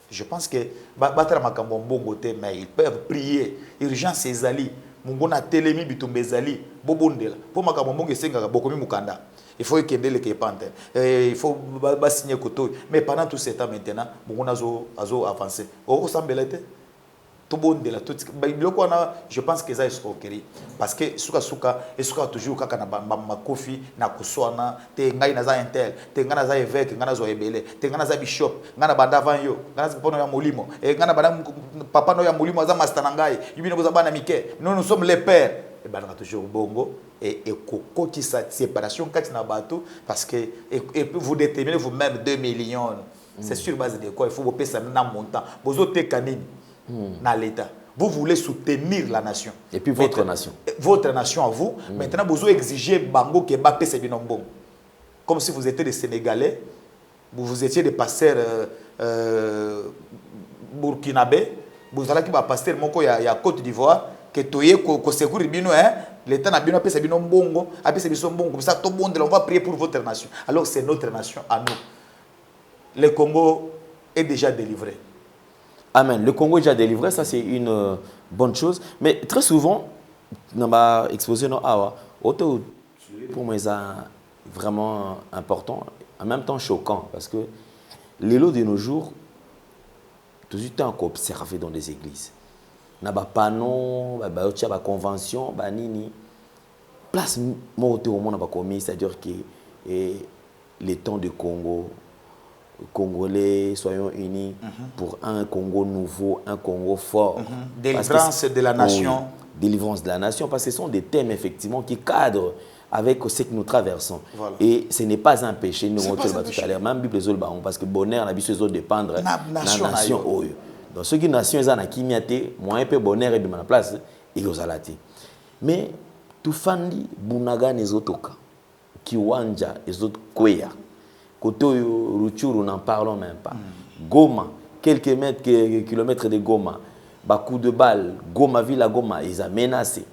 Je pense que battre makambo mbongo te mais ils peuvent prier urgence ezali mungu na telemi bitumbe ezali bobondela po makambo mbongo esenga bokomi mukanda. Il faut qu'il y ait des pantins. Il faut signer koto. Mais pendant tout ce temps maintenant, mungu nazo avancer. Au sambelete tout bon de la tout. Je pense que ça est escroquerie parce que suka et suka toujours kaka na makofi na kuswana te ngai na za intel te ngana za évêque ngana zo ebele te ngana za bishop ngana banda vanyo ngana za pono ya molimo et ngana banda papa no ya molimo za master ngai yibino ko za bana mike nous sommes les pères et ben toujours bongo et kokoti sa séparation kati na bato parce que et vous déterminez vous-même 2 millions. C'est sur base de quoi il faut vous payer ça na montant bozo te kanini dans l'État. Vous voulez soutenir la nation. Et puis votre nation. Votre nation à vous. Maintenant, vous exigez Bango que Mbappé c'est bien bon. Comme si vous étiez des Sénégalais, vous étiez des pasteurs burkinabé, vous allez qui va passer mon y a Côte d'Ivoire que toye ko secourir bino l'État n'a bien appelé c'est bien bongo, appelé c'est bien bongo comme ça tout le monde on va prier pour votre nation. Alors c'est notre nation à nous. Le Congo est déjà délivré. Amen. Le Congo est déjà délivré, ça c'est une bonne chose. Mais très souvent, dans ma exposition, pour moi, c'est vraiment important, en même temps choquant, parce que les lots de nos jours, tout le temps qu'on observe dans des églises. Il y a des panneaux, des conventions, nini. Place moi au monde commis, c'est-à-dire que et les temps de Congo, Congolais, soyons unis pour un Congo nouveau, un Congo fort. Délivrance de la nation. Oui, délivrance de la nation, parce que ce sont des thèmes effectivement qui cadrent avec ce que nous traversons. Voilà. Et ce n'est pas un péché, nous C'est on pas un tout péché. à l'heure, même Bible parce que bonheur, la Bible dépendre de la nation nation. Donc ceux qui nation sont en Kimiate, moi un peu bonheur et bien en place, et aux alati. Mais tout fandi bunaga les autres cas, Kiwanja les autres Kweya, Koto Ruchuru n'en parlons même pas. Goma, quelques kilomètres de Goma, coup de balle, Goma ville à Goma, ils ont menacé.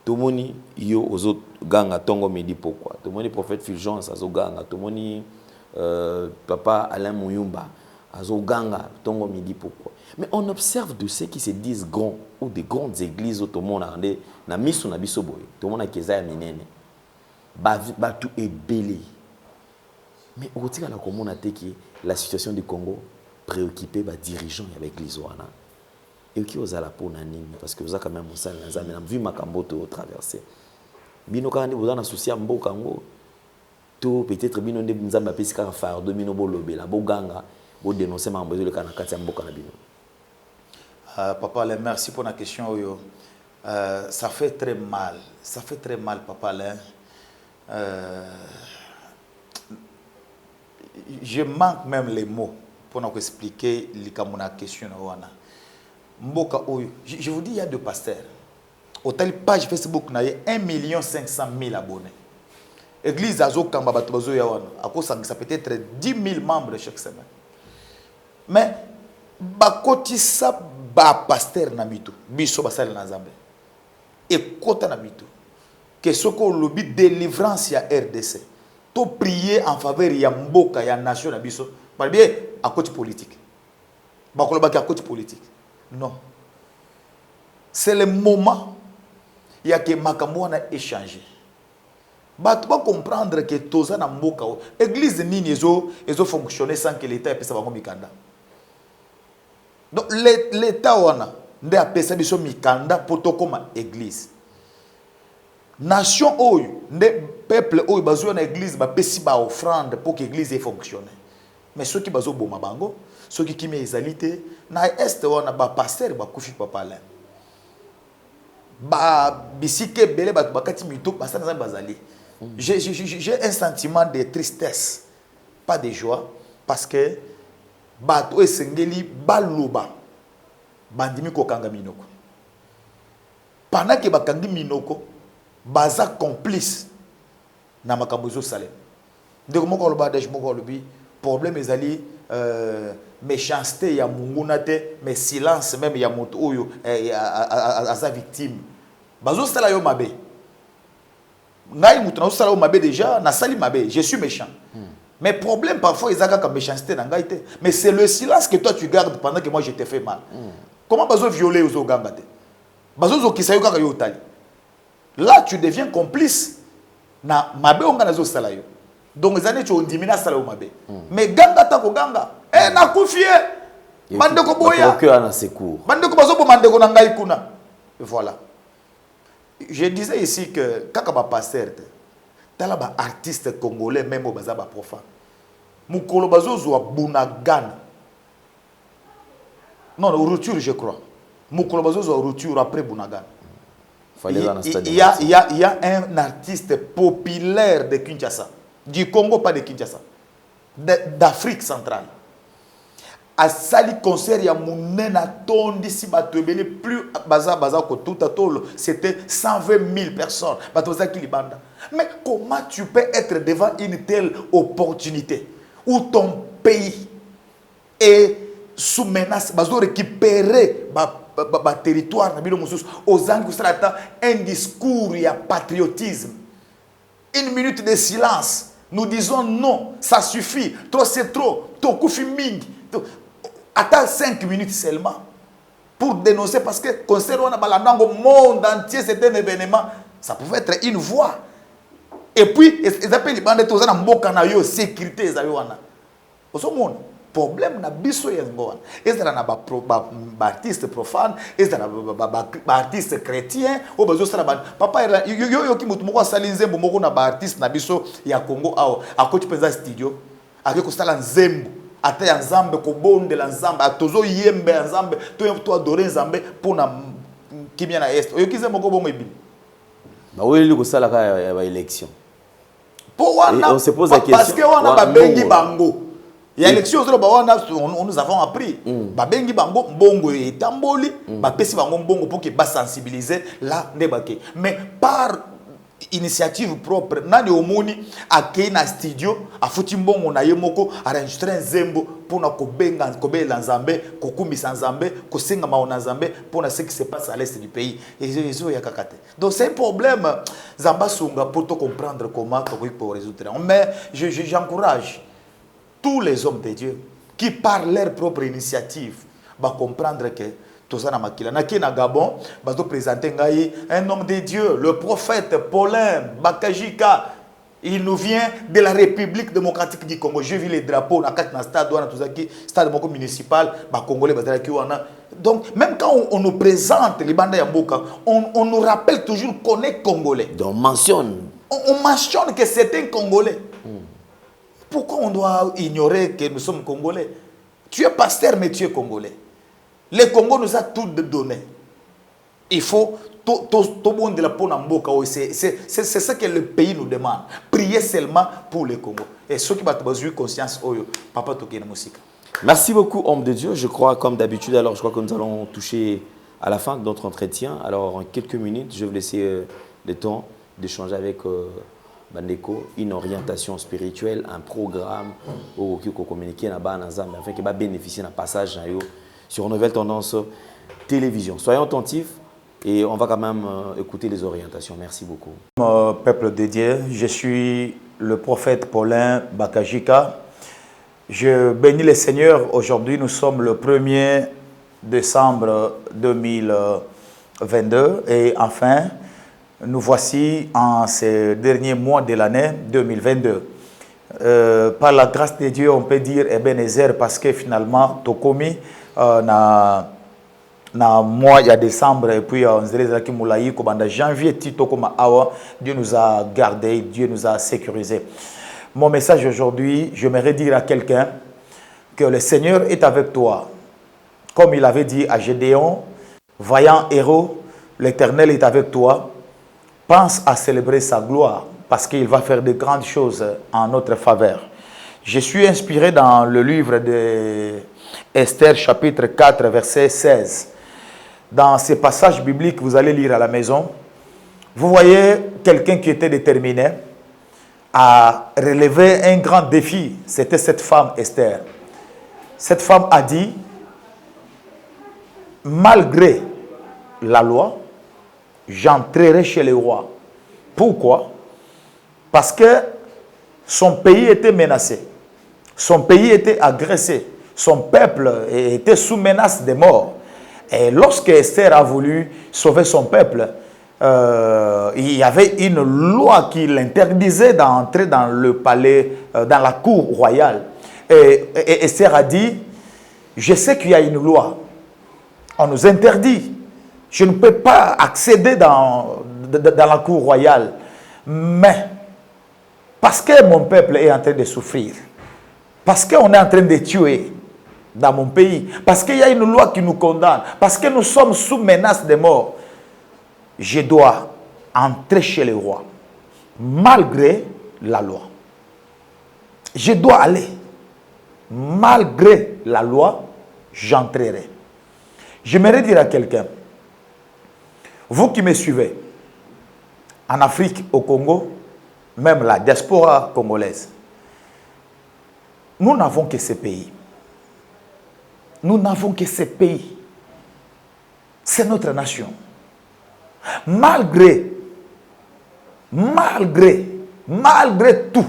Tout le monde yo aux autres ganga tongo me dit pourquoi. Tout le monde prophète Fulgence azo ganga, tout le monde papa Alain Mouyumba azo ganga tongo me dit pourquoi. Mais on observe de ceux qui se disent grands ou des grandes églises tout le monde na miso na biso boy. Tout le monde a kezaya minene. Ba tout est belé. Mais au côté la commune a été que la situation du Congo préoccupé ba dirigeants avec l'église wana. Et qui osa la peau nanini parce que vous avez quand même ça vu ma camboto traverser. Bino quand vous avez un souci à mboka ngo to peut-être bino nde nzamba pesika fardo bino bolobela boganga bo dénoncer ma besoin le kana kati ya mboka na bino. Papa Alain, merci pour la question. Ça fait très mal. Ça fait très mal, Papa Alain. Je manque même les mots pour nous expliquer la question. Mboka Oyo. Je vous dis, il y a deux pasteurs. Au tel page Facebook, il y a 1 500 000 abonnés. Église Azo Kamba Batobazo Yawana. À cause ça peut être 10 000 membres chaque semaine. Mais, bakoti sa ba pasteur na mito biso basala na Nzambe et kota na mito que ce que lobby délivrance ya RDC to prier en faveur ya mboka ya nation na biso par bien à côté politique bakoloba à côté politique non c'est le moment ya que makambo na échanger bato ba comprendre que toza na mboka église nini ezo fonctionner sans que l'état epesa bango mikanda. Donc l'État wana nde apesa biso mikanda poto koma église. Nation oyo nde peuple oyo bazo na église ba pesi ba offrande pour que l'église ait fonctionné. Mais ceux qui bazo boma bango, ceux qui kimi ezalité na est wana ba pasteur ba kufi Papa Alain. Ba bisike belé ba bakati mito basa na bazali. J'ai un sentiment de tristesse, pas de joie parce que bato esengeli baloba bandimi ko kanga minoko pendant que bakangi minoko baza complice na makambo zo salem ndeko moko loba dej moko lobi problème ezali méchanceté ya munguna te mais silence même ya moto oyo aza victime bazo sala yo mabe ngai mutu na sala yo mabe déjà na sali mabe je suis méchant. Mais problème parfois ils ont comme méchanceté dans gaïté. Mais c'est le silence que toi tu gardes pendant que moi je t'ai fait mal. Comment bazo violer aux ogambate? Bazo zo kisayo kaka yo tali. Là tu deviens complice na mabe onga nazo sala yo. Donc les années tu ondimina sala yo mabe. Mais ganga ta ko ganga. Eh na kufie. Bande ko boya. Procureur na secours. Bande ko bazo bo mande ko na ngai kuna. Voilà. Je disais ici que kaka ba pasteur tala ba artiste congolais même au baza ba profane mukolo bazozo wa Bunagana non rupture je crois mukolo bazozo wa rupture après Bunagana il y a un artiste populaire de Kinshasa du Congo pas de Kinshasa d'Afrique centrale a sali concert ya munena tondi si batobele plus baza ko tout à tolo c'était 120 000 personnes batoza ki libanda. Mais comment tu peux être devant une telle opportunité où ton pays est sous menace bazo récupérer ba territoire na bilo mususu ozangi kusala un discours ya patriotisme 1 minute de silence nous disons non ça suffit trop c'est trop to kufi mingi. Attends 5 minutes seulement pour dénoncer parce que concert on a balandango monde entier c'était un événement ça pouvait être une voix et puis ils appellent les bandes tous en mboka na yo sécurité za yo wana au monde problème na biso yango wana ezala na baartiste profane ezala na baartiste chrétien oyo bazosala papa yoyoki motu moko asali nzembo moko na baartiste na biso ya Congo awa akoti mpenza studio ake kosala nzembo ata ya nzambe kobondela nzambe tozoyemba ya nzambe to adore nzambe mpona kimia na est oyoki nzembo moko bongo ebimi baweli kosalaka ya baélection on se pose la question parce que on a babengi bango ya élection nous avons appris babengi bango mbongo etamboli bapesi bango mbongo pour que ba sensibiliser la ndebake mais par initiative propre nani omoni akei na studio afuti mbongo na ye moko enregistrer nzembo pona kobela nzambe kokumbisa nzambe kosenga maona nzambe pona ce qui se passe à l'est du pays et eso ya kakate donc c'est un problème zamba sunga pour te comprendre comment pour résoudre mais j'encourage tous les hommes de Dieu qui par leur propre initiative va comprendre que Tozana Makila. Naki na Gabon, bazo présenter un homme de Dieu, le prophète Paulin Bakajika. Il nous vient de la République démocratique du Congo. J'ai vu les drapeaux dans le stade stade municipal, Congolais. Donc, même quand on nous présente les bandes Yamboka, on nous rappelle toujours qu'on est Congolais. Donc, on mentionne que c'est un Congolais. Pourquoi on doit ignorer que nous sommes Congolais? Tu es pasteur, mais tu es Congolais. Le Congo nous a tout donné. Il faut tout monde de la peau en boca. C'est ce que le pays nous demande. Prier seulement pour le Congo. Et ceux qui ont besoin de conscience, papa toke na musique. Merci beaucoup, homme de Dieu. Je crois, comme d'habitude, alors je crois que nous allons toucher à la fin de notre entretien. Alors, en quelques minutes, je vais vous laisser le temps d'échanger avec Bandeko, une orientation spirituelle, un programme qui va communiquer afin qu'il va bénéficier d'un passage sur Nouvelle Tendance Télévision. Soyons attentifs et on va quand même écouter les orientations. Merci beaucoup. Peuple de Dieu, je suis le prophète Paulin Bakajika. Je bénis le Seigneur. Aujourd'hui, nous sommes le 1er décembre 2022 et enfin, nous voici en ces derniers mois de l'année 2022. Par la grâce de Dieu, on peut dire Ebenezer parce que finalement, Tokomi, na mois il y a décembre et puis on se janvier Dieu nous a gardés, Dieu nous a sécurisés. Mon message aujourd'hui, j'aimerais dire à quelqu'un que le Seigneur est avec toi. Comme il avait dit à Gédéon, vaillant héros, l'Éternel est avec toi. Pense à célébrer sa gloire parce qu'il va faire de grandes choses en notre faveur. Je suis inspiré dans le livre de Esther chapitre 4 verset 16. Dans ces passages bibliques, vous allez lire à la maison. Vous voyez quelqu'un qui était déterminé à relever un grand défi. C'était cette femme Esther. Cette femme a dit, malgré la loi, j'entrerai chez le roi. Pourquoi? Parce que son pays était menacé. Son pays était agressé. Son peuple était sous menace de mort. Et lorsque Esther a voulu sauver son peuple, il y avait une loi qui l'interdisait d'entrer dans le palais, dans la cour royale. Et Esther a dit, je sais qu'il y a une loi. On nous interdit. Je ne peux pas accéder dans la cour royale. Mais, parce que mon peuple est en train de souffrir, parce qu'on est en train de tuer dans mon pays, parce qu'il y a une loi qui nous condamne, parce que nous sommes sous menace de mort, je dois entrer chez le roi, malgré la loi. Je dois aller. Malgré la loi, j'entrerai. J'aimerais dire à quelqu'un, vous qui me suivez, en Afrique, au Congo, même la diaspora congolaise, nous n'avons que ces pays. Nous n'avons que ces pays. C'est notre nation. Malgré tout,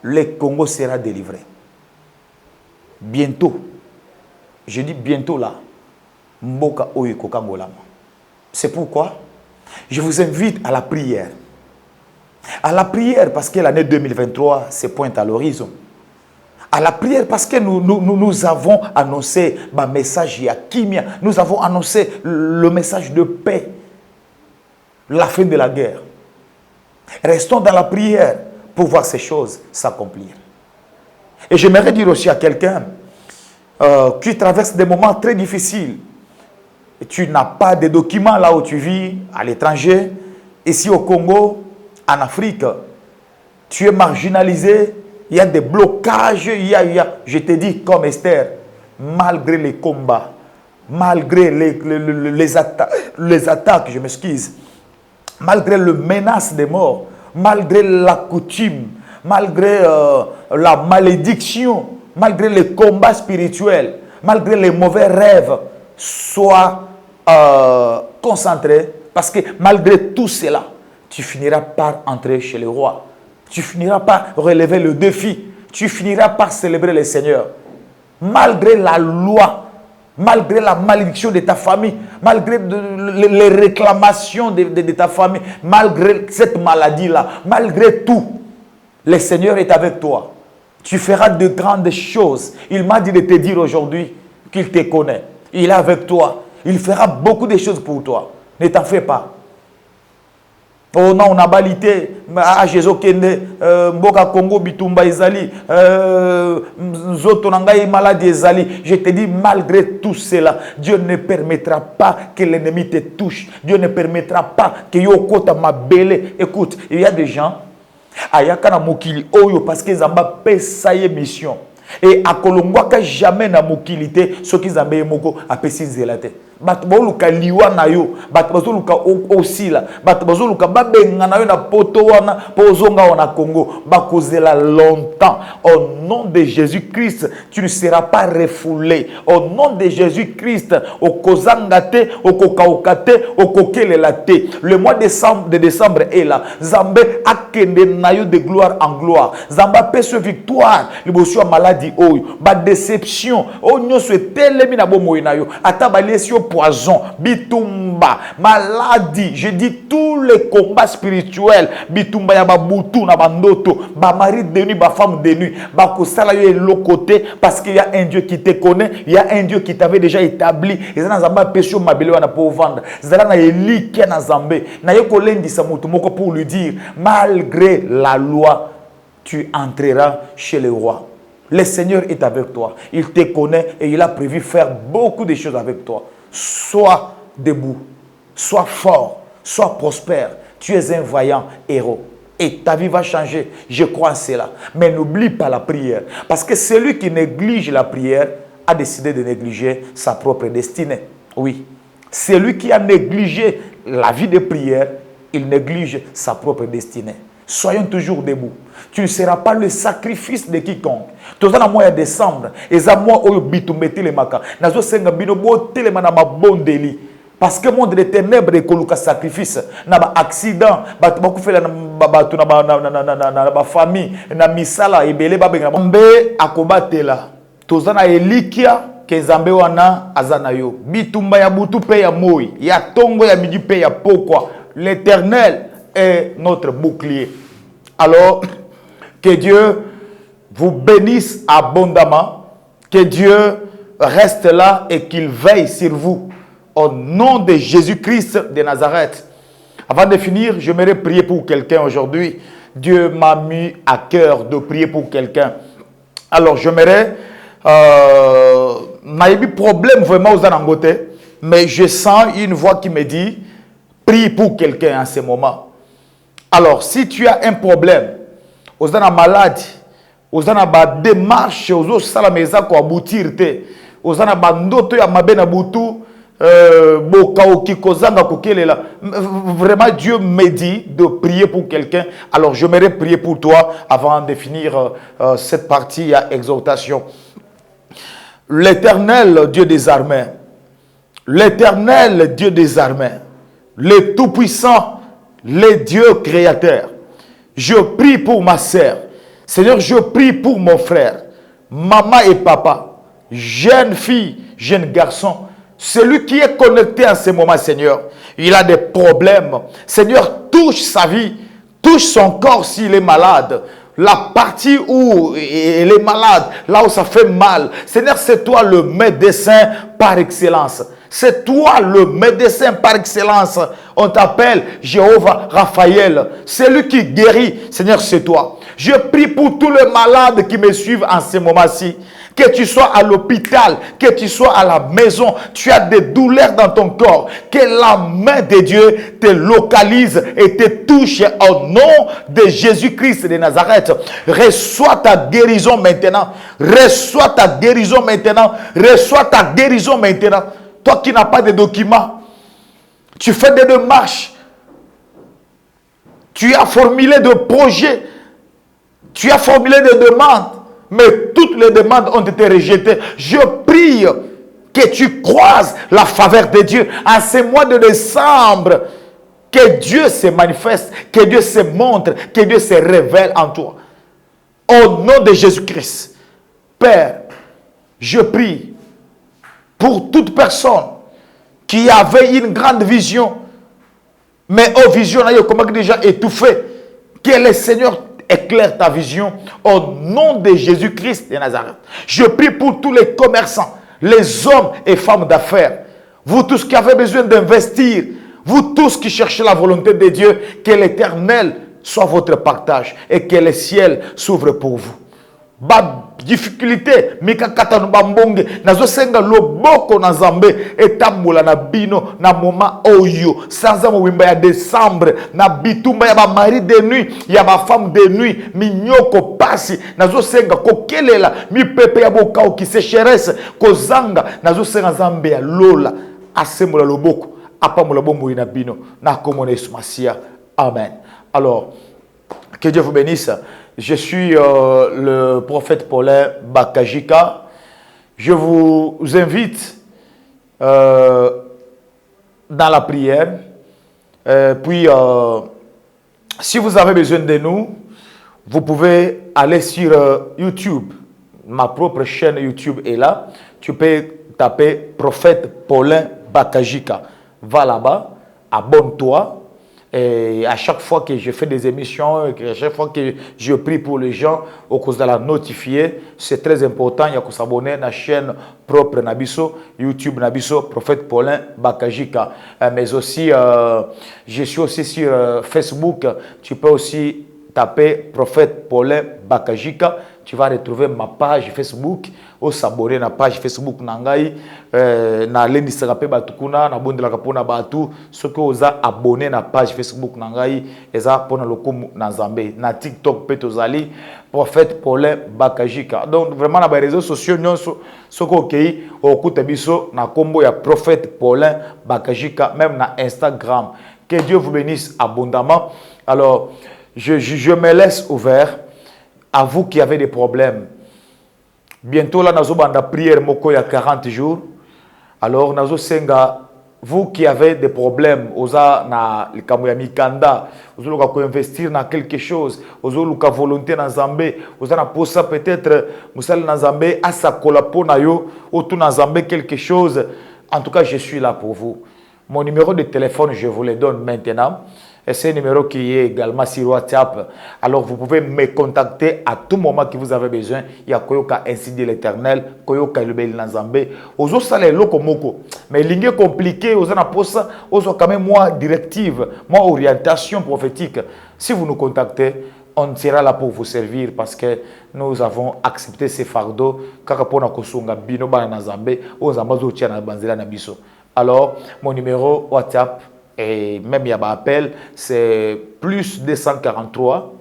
le Congo sera délivré. Bientôt. Je dis bientôt là. Mboka Oyeko Kangolama. C'est pourquoi je vous invite à la prière. À la prière parce que l'année 2023 se pointe à l'horizon. À la prière, parce que nous avons annoncé le message Yakimia. Nous avons annoncé le message de paix. La fin de la guerre. Restons dans la prière pour voir ces choses s'accomplir. Et j'aimerais dire aussi à quelqu'un qui traverse des moments très difficiles. Et tu n'as pas de documents là où tu vis, à l'étranger, ici au Congo, en Afrique. Tu es marginalisé, il y a des blocages, je te dis comme Esther, malgré les combats, malgré les attaques, je m'excuse, malgré les menaces de mort, malgré la coutume, malgré la malédiction, malgré les combats spirituels, malgré les mauvais rêves, sois concentré, parce que malgré tout cela, tu finiras par entrer chez le roi. Tu finiras par relever le défi. Tu finiras par célébrer le Seigneur. Malgré la loi, malgré la malédiction de ta famille, malgré les réclamations de ta famille, malgré cette maladie-là, malgré tout, le Seigneur est avec toi. Tu feras de grandes choses. Il m'a dit de te dire aujourd'hui qu'il te connaît. Il est avec toi. Il fera beaucoup de choses pour toi. Ne t'en fais pas. Oh non, on a balité. Ah, Jésus Kende, Mboka Congo, Bitumba Ezali, Zotonangaï, maladie Ezali. Je te dis, malgré tout cela, Dieu ne permettra pas que l'ennemi te touche. Dieu ne permettra pas que Yokota ma belle. Écoute, il y a des gens, Ayakana Mokili, Oyo, parce qu'ils ont pas payé mission. Et à Kolongwaka, jamais na mokilité, ceux qui ont moko a pesé zélate. Batboluka liwa na yo, batbazoluka aussi là, batbazoluka babenga na yo na poto wana, pozonga wana Congo, bakozela longtemps. Au nom de Jésus-Christ, tu ne seras pas refoulé. Au nom de Jésus-Christ, au kozangate, au kokaokate, au kokelelate. Le mois de décembre est là. Zambé akende na yo de gloire en gloire. Zamba pèse victoire, libosio maladie oyo, ba déception, onyo se telemi na bomoy na yo, ata balesio poison, bitumba, maladie, je dis tous les combats spirituels, bitumba ya babutu na bandoto, ba mari de nuit, ba femme de nuit, ba kosala yo l'autre côté, parce qu'il y a un Dieu qui te connaît, il y a un Dieu qui t'avait déjà établi, et ça na zamba pesio mabele wana pour vendre, zala na elike na zambe, na yo kolendi sa mutu moko pour lui dire, malgré la loi, tu entreras chez le roi. Le Seigneur est avec toi, il te connaît et il a prévu faire beaucoup de choses avec toi. Sois debout, sois fort, sois prospère. Tu es un vaillant héros. Et ta vie va changer. Je crois en cela. Mais n'oublie pas la prière. Parce que celui qui néglige la prière a décidé de négliger sa propre destinée. Oui. Celui qui a négligé la vie de prière, il néglige sa propre destinée. Soyons toujours debout. Tu ne seras pas le sacrifice de quiconque. Tout ça, moi, décembre. Et ça, moi, au bitumeti le maka. Nazo senga bino bo telema na mabondeli. Parce que monde des ténèbres et koluka sacrifice. Na ba accident. Ba tubaku fela na ba na ba famille. Na misala ebele ba benga. Mbe akobatela. Tout ça na elikia. Kezambe wana azana yo. Bitumba ya butu pe ya moi. Ya tongo ya midi pe ya pokwa. L'Éternel est notre bouclier. Alors, que Dieu vous bénisse abondamment, que Dieu reste là et qu'il veille sur vous. Au nom de Jésus-Christ de Nazareth. Avant de finir, j'aimerais prier pour quelqu'un aujourd'hui. Dieu m'a mis à cœur de prier pour quelqu'un. Alors, j'aimerais... n'a eu problème vraiment aux anangotés, mais je sens une voix qui me dit, prie pour quelqu'un en ce moment. Alors, si tu as un problème, aux ana maladie, aux ana ba démarche, aux salameza ko aboutir te, aux ana ba ndoto ya mabena butu, vraiment Dieu me dit de prier pour quelqu'un. Alors, j'aimerais prier pour toi avant de finir cette partie à exhortation. L'Éternel Dieu des armées, l'Éternel Dieu des armées, le Tout-Puissant, le Dieu créateur, je prie pour ma sœur. Seigneur, je prie pour mon frère, maman et papa, jeune fille, jeune garçon, celui qui est connecté en ce moment, Seigneur, il a des problèmes. Seigneur, touche sa vie, touche son corps s'il est malade. la partie où elle est malade, là où ça fait mal. Seigneur, c'est toi le médecin par excellence. C'est toi le médecin par excellence. On t'appelle Jéhovah Raphaël. C'est lui qui guérit. Seigneur, c'est toi. Je prie pour tous les malades qui me suivent en ce moment-ci. Que tu sois à l'hôpital, que tu sois à la maison, tu as des douleurs dans ton corps. Que la main de Dieu te localise et te touche au nom de Jésus-Christ de Nazareth. Reçois ta guérison maintenant. Reçois ta guérison maintenant. Reçois ta guérison maintenant. Toi qui n'as pas de documents, tu fais des démarches. Tu as formulé des projets. Tu as formulé des demandes. Mais toutes les demandes ont été rejetées. Je prie que tu croises la faveur de Dieu en ce mois de décembre. Que Dieu se manifeste, que Dieu se montre, que Dieu se révèle en toi. Au nom de Jésus-Christ. Père, je prie pour toute personne qui avait une grande vision, mais aux visions comme déjà étouffé, que le Seigneur éclaire ta vision au nom de Jésus-Christ de Nazareth. Je prie pour tous les commerçants, les hommes et femmes d'affaires, vous tous qui avez besoin d'investir, vous tous qui cherchez la volonté de Dieu, que l'Éternel soit votre partage et que le ciel s'ouvre pour vous. Ba difficulté mika kata no bambonge nazo senga loboko na Nzambe etambola na bino na moma oyo sanza mo wimba ya décembre na bitumba ya ba mari de nuit ya ba femme de nuit minyoko pasi nazo senga kokelela mi pepe ya bokao ki sécheresse kozanga nazo senga Nzambe ya lola asemola loboko apamola bombo na bino na komona Yesu Masia. Amen. Alors que Dieu vous bénisse. Je suis le prophète Paulin Bakajika. Je vous invite dans la prière. Puis, si vous avez besoin de nous, vous pouvez aller sur YouTube. Ma propre chaîne YouTube est là. Tu peux taper prophète Paulin Bakajika. Va là-bas, abonne-toi. Et à chaque fois que je fais des émissions, à chaque fois que je prie pour les gens, au cause de la notifier, c'est très important. Il y a que s'abonner à la chaîne propre Nabiso, YouTube Nabiso, prophète Paulin Bakajika. Mais aussi, je suis aussi sur Facebook. Tu peux aussi taper prophète Paulin Bakajika. Tu vas retrouver ma page Facebook. Au s'abonner na page Facebook nangai na lendi serape batukuna na bonde la kapona batu ce que oza abonné na page Facebook nangai eza pona lokumu na Nzambe na TikTok petozali prophète Paulin Bakajika. Donc vraiment na ba réseaux sociaux nyonso soko okei okuta biso na kombo ya prophète Paulin Bakajika, même na Instagram. Que Dieu vous bénisse abondamment. Alors je me laisse ouvert à vous qui avez des problèmes. Bientôt là, nous avons prière moko ya 40 jours. Alors, nous senga vous qui avez des problèmes, oza na likamu ya mikanda, ozo luka ko investir na quelque chose, ozo luka volonté na Nzambe, oza na posa peut-être musala na Nzambe asa kolapo na yo, otu na Nzambe quelque chose. En tout cas, je suis là pour vous. Mon numéro de téléphone, je vous le donne maintenant. Et c'est un numéro qui est également sur WhatsApp. Alors vous pouvez me contacter à tout moment que vous avez besoin. Il y a Koyoka ainsi de l'Éternel, Koyoka Lubel Nazambe. Ozo sale loko moko. Mais l'ingé compliqué, ozo na posa, ozo quand même moi directive, moi orientation prophétique. Si vous nous contactez, on sera là pour vous servir parce que nous avons accepté ces fardeaux. Kakapona kosunga bino bana Nazambe, ozambazo tia na banzela na biso. Alors mon numéro WhatsApp et même il y a un appel, c'est plus 243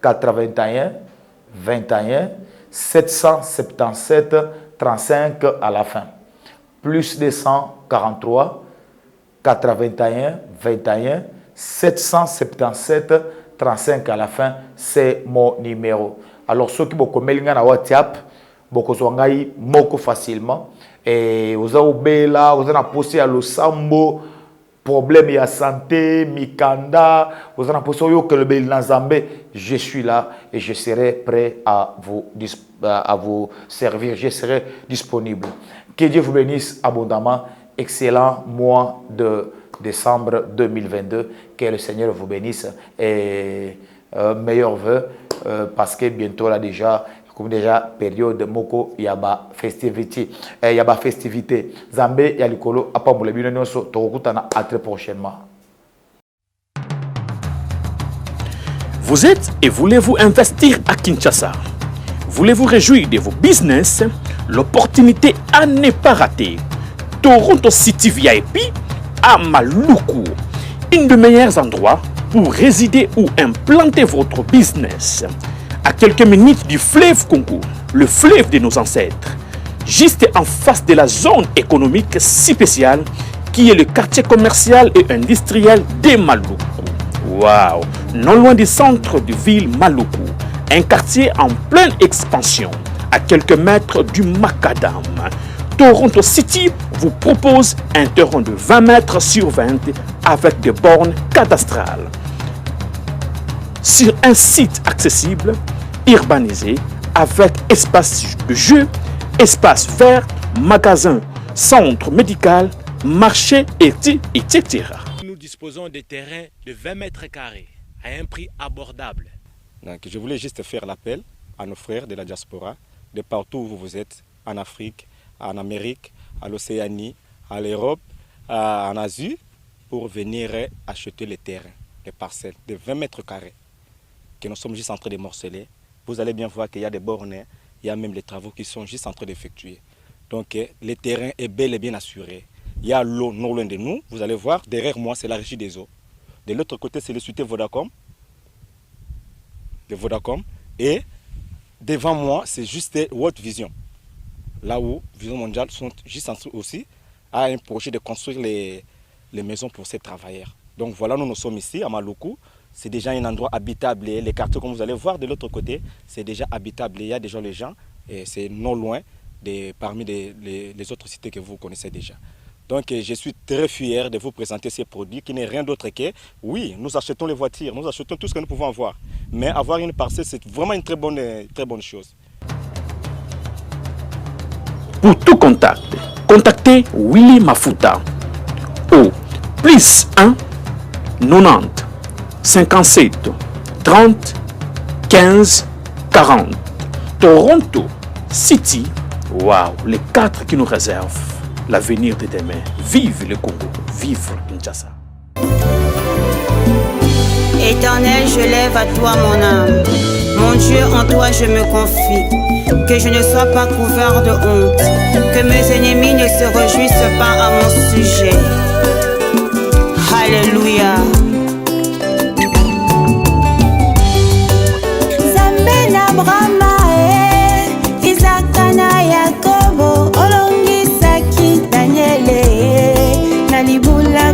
81 21 777 35 à la fin. Plus 243 81 21 777 35 à la fin, c'est mon numéro. Alors ceux qui beaucoup melinga na WhatsApp, beaucoup zongai moko facilement et vous avez là, vous avez posé à l'Osambo problème de santé, mikanda, vous en avez que le bel Nzambe, je suis là et je serai prêt à vous servir, je serai disponible. Que Dieu vous bénisse abondamment. Excellent mois de décembre 2022. Que le Seigneur vous bénisse et meilleurs vœux. parce que bientôt là déjà comme déjà période moko yaba festivité yaba festivité Zambé ya likolo apambola bino nyonso tokutana à très prochainement. Vous êtes et voulez-vous investir à Kinshasa? Voulez-vous réjouir de vos business? L'opportunité à ne pas rater. Toronto City VIP à Maluku, un des meilleurs endroits pour résider ou implanter votre business. À quelques minutes du fleuve Congo, le fleuve de nos ancêtres, juste en face de la zone économique spéciale qui est le quartier commercial et industriel de Maluku. Waouh! Non loin du centre de ville Maluku, un quartier en pleine expansion, à quelques mètres du Macadam. Toronto City vous propose un terrain de 20 mètres sur 20 avec des bornes cadastrales. Sur un site accessible, urbanisé, avec espace de jeu, espace vert, magasin, centre médical, marché, etc. Nous disposons de terrains de 20 mètres carrés à un prix abordable. Donc, je voulais juste faire l'appel à nos frères de la diaspora, de partout où vous êtes, en Afrique, en Amérique, à l'Océanie, à l'Europe, en Asie, pour venir acheter les terrains, les parcelles de 20 mètres carrés que nous sommes juste en train de morceler. Vous allez bien voir qu'il y a des bornes, il y a même les travaux qui sont juste en train d'effectuer. Donc le terrain est bel et bien assuré. Il y a l'eau non loin de nous, vous allez voir, derrière moi c'est la régie des eaux. De l'autre côté c'est le société Vodacom. De Vodacom. Et devant moi c'est juste World Vision. Là où Vision Mondiale sont juste en train aussi à un projet de construire les maisons pour ces travailleurs. Donc voilà, nous sommes ici à Maluku. C'est déjà un endroit habitable. Les quartiers, comme vous allez voir de l'autre côté, c'est déjà habitable. Il y a déjà les gens et c'est non loin parmi les autres cités que vous connaissez déjà. Donc je suis très fier de vous présenter ces produits qui n'est rien d'autre que, oui, nous achetons les voitures, nous achetons tout ce que nous pouvons avoir. Mais avoir une parcelle, c'est vraiment une très bonne chose. Pour tout contact, contactez Willy Mafuta au +1 90 57 30 15 40. Toronto City, waouh, les 4 qui nous réservent l'avenir de demain. Vive le Congo, vive Kinshasa. Éternel, je lève à toi mon âme. Mon Dieu, en toi je me confie. Que je ne sois pas couvert de honte. Que mes ennemis ne se réjouissent pas à mon sujet. Alléluia. Brahma Isaka na Yakobo olongisaki Daniele na libula